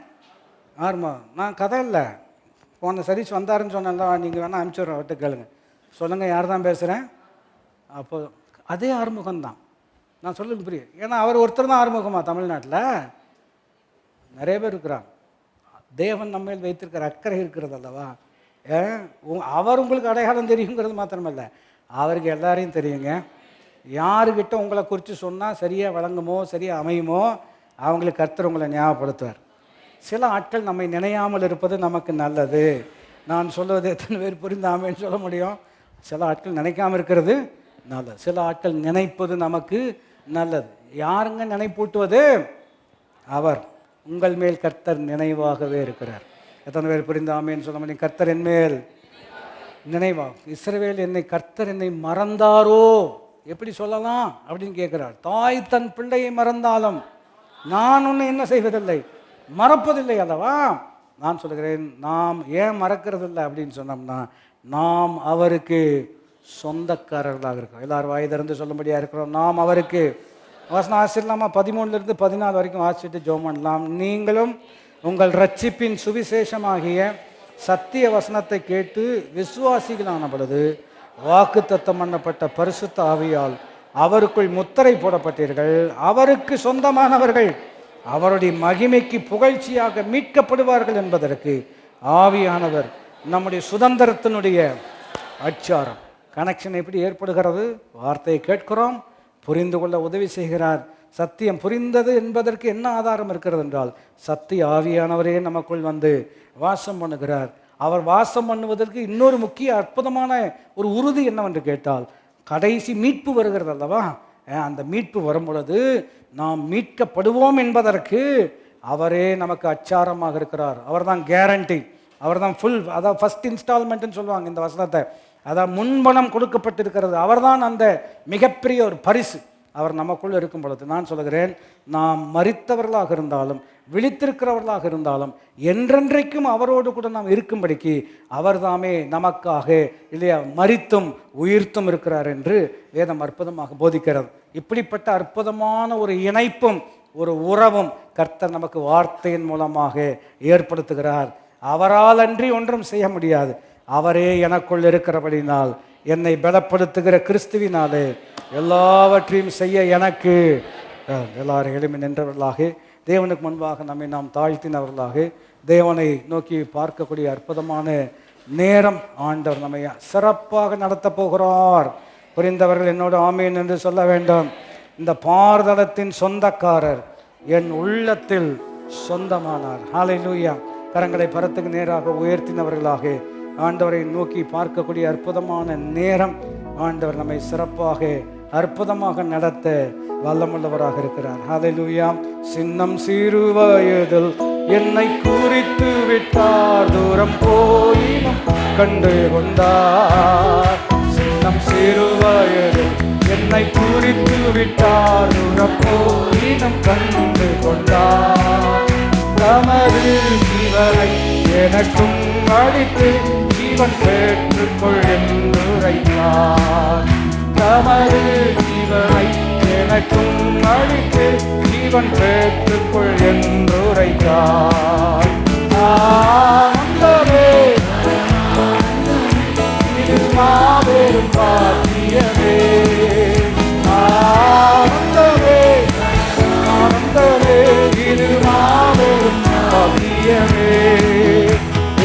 ஆறுமுகம், நான் கதை இல்லை, போன சர்வீஸ் வந்தாருன்னு சொன்னேன்ல, நீங்கள் வேணால் அனுப்பிச்சுட்றேன், அவர்கிட்ட கேளுங்க. சொல்லுங்கள், யார் தான் பேசுகிறேன்? அப்போ அதே ஆறுமுகம் தான். நான் சொல்லுங்க புரியும், ஏன்னா அவர் ஒருத்தர் தான் ஆறுமுகமா? தமிழ்நாட்டில் நிறைய பேர் இருக்கிறாங்க. தேவன் நம்ம மேல் வைத்திருக்கிற அக்கறை இருக்கிறது அல்லவா? அவர் உங்களுக்கு அடையாளம் தெரியுங்கிறது மாத்திரமல்ல, அவருக்கு எல்லாரையும் தெரியுங்க. யாருக்கிட்ட உங்களை குறித்து சொன்னால் சரியாக வழங்குமோ சரியாக அமையுமோ அவங்களுக்கு கர்த்தர் உங்களை ஞாபகப்படுத்துவார். சில ஆட்கள் நம்மை நினையாமல் இருப்பது நமக்கு நல்லது. நான் சொல்வது எத்தனை பேர் புரிந்தாமேன்னு சொல்ல முடியும்? சில ஆட்கள் நினைக்காமல் இருக்கிறது நல்லது, சில ஆட்கள் நினைப்பது நமக்கு நல்லது. யாருங்க நினைப்பூட்டுவது? அவர். உங்கள் மேல் கர்த்தர் நினைவாகவே இருக்கிறார். எத்தனை பேர் புரிந்தாமேன்னு சொல்ல முடியும்? கர்த்தர் என் மேல் நினைவாக. இஸ்ரவேல் கர்த்தர் என்னை மறந்தாரோ எப்படி சொல்லலாம் அப்படின்னு கேட்கிறார். தாய் தன் பிள்ளையை மறந்தாலும் நான் ஒன்று என்ன செய்வதில்லை, மறப்பதில்லை அல்லவா? நான் சொல்லுகிறேன், நாம் ஏன் மறக்கிறதில்லை அப்படின்னு சொன்னோம்னா, நாம் அவருக்கு சொந்தக்காரர்களாக இருக்கிறோம். எல்லாரும் வாய் திறந்து சொல்லும்படியாக இருக்கிறோம், நாம் அவருக்கு. வசனம் ஆசிரியலாமா? 13 to 14 வரைக்கும் வாசிச்சுட்டு ஜெபம் பண்ணலாம். நீங்களும் உங்கள் ரட்சிப்பின் சுவிசேஷமாகிய சத்திய வசனத்தை கேட்டு விசுவாசிகளான பொழுது வாக்குத்தத்தம் பண்ணப்பட்ட பரிசுத்த ஆவியால் அவருக்குள் முத்திரை போடப்பட்டீர்கள். அவருக்கு சொந்தமானவர்கள் அவருடைய மகிமைக்கு புகழ்ச்சியாக மீட்கப்படுவார்கள் என்பதற்கு ஆவியானவர் நம்முடைய சுதந்திரத்தினுடைய அச்சாரம். கனெக்ஷன் எப்படி ஏற்படுகிறது? வார்த்தையை கேட்கிறோம், புரிந்து கொள்ள உதவி செய்கிறார். சத்தியம் புரிந்தது என்பதற்கு என்ன ஆதாரம் இருக்கிறது என்றால், சத்திய ஆவியானவரே நமக்குள் வந்து வாசம் பண்ணுகிறார். அவர் வாசம் பண்ணுவதற்கு இன்னொரு முக்கிய அற்புதமான ஒரு உறுதி என்னவென்று கேட்டால், கடைசி மீட்பு வருகிறது அல்லவா? அந்த மீட்பு வரும் பொழுது நாம் மீட்கப்படுவோம் என்பதற்கு அவரே நமக்கு அச்சாரமாக இருக்கிறார். அவர் தான் கேரண்டி, அவர் தான் ஃபுல், அதாவது ஃபர்ஸ்ட் இன்ஸ்டால்மெண்ட்னு சொல்லுவாங்க இந்த வசனத்தை. அதாவது முன்பணம் கொடுக்கப்பட்டிருக்கிறது. அவர் தான் அந்த மிகப்பெரிய ஒரு பரிசு. அவர் நமக்குள் இருக்கும் பொழுது நான் சொல்லுகிறேன், நாம் மரித்தவர்களாக இருந்தாலும் விழித்திருக்கிறவர்களாக இருந்தாலும் என்றென்றைக்கும் அவரோடு கூட நாம் இருக்கும்படிக்கு அவர் தாமே நமக்காக இல்லையா மரித்தும் உயிர்த்தும் இருக்கிறார் என்று வேதம் அற்புதமாக போதிக்கிறது. இப்படிப்பட்ட அற்புதமான ஒரு இணைப்பும் ஒரு உறவும் கர்த்தர் நமக்கு வார்த்தையின் மூலமாக ஏற்படுத்துகிறார். அவரால் அன்றி ஒன்றும் செய்ய முடியாது. அவரே எனக்குள் இருக்கிறபடினால், என்னை பலப்படுத்துகிற கிறிஸ்துவினாலே எல்லாவற்றையும் செய்ய எனக்கு. எல்லாரும் எளிமை நின்றவர்களாக தேவனுக்கு முன்பாக நம்மை நாம் தாழ்த்தினவர்களாக தேவனை நோக்கி பார்க்கக்கூடிய அற்புதமான நேரம் ஆண்டவர் நம்மை சிறப்பாக நடத்த போகிறார். புரிந்தவர்கள் என்னோட ஆமீன் என்று சொல்ல வேண்டும். இந்த பாரதளத்தின் சொந்தக்காரர் என் உள்ளத்தில் சொந்தமானார். ஹல்லேலூயா. கரங்களை பரத்துக்கு நேராக உயர்த்தினவர்களாக ஆண்டவரை நோக்கி பார்க்கக்கூடிய அற்புதமான நேரம். ஆண்டவர் நம்மை சிறப்பாக அற்புதமாக நடத்த வல்லமுள்ளவராக இருக்கிறார். ஹல்லேலூயா. சின்னம் சிறு வயதில் என்னை குறித்து விட்டார், தூரம் போயினும் கண்டு கொண்டார். சின்னம் சிறு என்னை குறித்து விட்டார், உறப்போரினும் கண்டு கொண்டார். தமது ஜீவனை எனக்கும் அளித்து ஜீவன் பெற்றுக்கொள் என்றுரைத்தார். தமது ஜீவனை எனக்கும் அளித்து ஜீவன் பெற்றுக்கொள் என்றுரைத்தார். ஆனந்தமே இது மாபெரும் பாக்கியமே. ஆனந்தமே ஆனந்தமே இது மாபெரும் பாக்கியமே.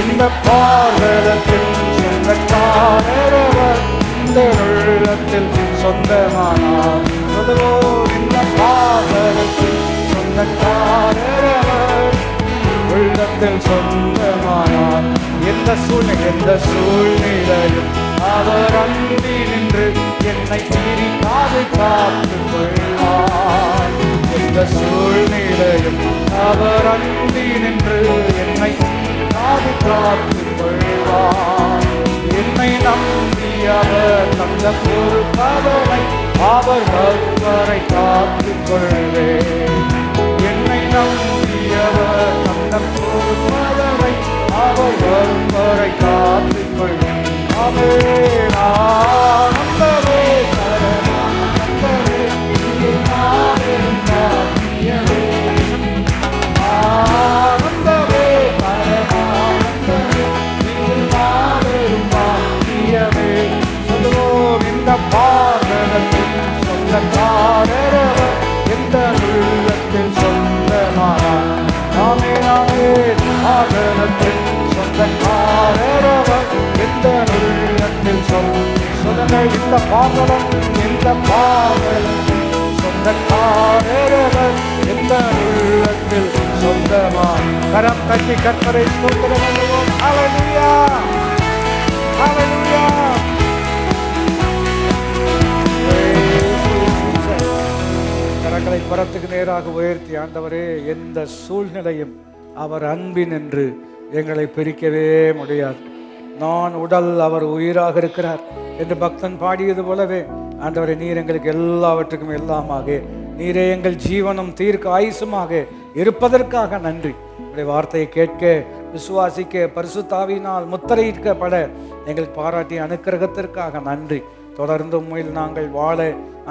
இந்த பார்வலத்தில் சொந்தக்காரவர் இந்த உள்ளத்தில் சொந்தமானார். இந்த பார்வலத்தில் சொந்தக்காரவர் உள்ளத்தில் சொந்தமானார். எந்த சூழ்நிலையும் அவர் அன்பி நின்று என்னை பிரிக்காது காத்துக் கொள்வார். எந்த சூழ்நிலையும் அவர் அன்பி நின்று என்னை காத்துக் கொள்வார். என்னை நம்பி அவர் தந்த பொறுப்பதனை அவர் வரை காத்துக் கொள்வேன். என்னை நம்பி அவர் தந்த பொறுப்பதனை அவர் வரை காத்துக் கொள்வேன். ஆமென். ஆனந்தமே பரமானந்தமே இது மாபெரும் பாக்கியமே. ஆனந்தமே பரமானந்தமே இது மாபெரும் பாக்கியமே. சொல்லுவோம், இந்த பாதகத்தில் சொந்தக்காரவர் எந்த உள்ளத்தில் சொந்தமானார். ஆமென் ஆமென். பாதகத்தில் சொந்தக்காரவர் எந்த உள்ளத்தில் சொல்லுங்கள். இந்த பாதகம் இந்த பாதகத்தில் சொந்தக்காரவர் எந்த உள்ளத்தில் சொந்தமான். கரம் தட்டி கர்த்தரை ஸ்தோத்திரம் பண்ணுவோம். ஹல்லேலூயா ஹல்லேலூயா. கரங்களை பரத்துக்கு நேராக உயர்த்தி, ஆண்டவரே, எந்த சூழ்நிலையும் அவர் அன்பின் என்று எங்களை பிரிக்கவே முடியாது. நான் உடல், அவர் உயிராக இருக்கிறார் என்று பக்தன் பாடியது போலவே, ஆண்டவரே, நீர் எங்களுக்கு எல்லாவற்றுக்கும் எல்லாமாக, நீரே எங்கள் ஜீவனும் தீர்க்க ஆயுசுமாக இருப்பதற்காக நன்றி. உடைய வார்த்தையை கேட்க, விசுவாசிக்க, பரிசுத்தாவியினால் முத்திரையிடப்பட எங்கள் பாராட்டிய அனுக்கிரகத்திற்காக நன்றி. தொடர்ந்து உண்மையில் நாங்கள் வாழ,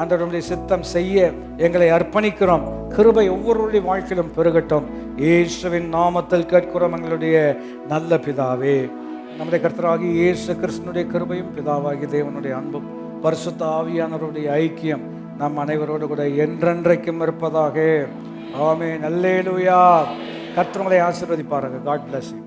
ஆண்டவருடைய சித்தம் செய்ய எங்களை அர்ப்பணிக்கிறோம். கிருபை ஒவ்வொருடைய வாழ்க்கையிலும் பெருகட்டும். இயேசுவின் நாமத்தில் கேட்கிறோம் எங்களுடைய நல்ல பிதாவே. நம்முடைய கர்த்தராகிய இயேசு கிறிஸ்துவினுடைய கிருபையும் பிதாவாகிய தேவனுடைய அன்பும் பரிசுத்த ஆவியானவருடைய ஐக்கியம் நம் அனைவரோடு கூட என்றென்றைக்கும் இருப்பதாக. ஆமென். அல்லேலூயா. கர்த்தர் உங்களை ஆசீர்வதிப்பார்கள். God bless you.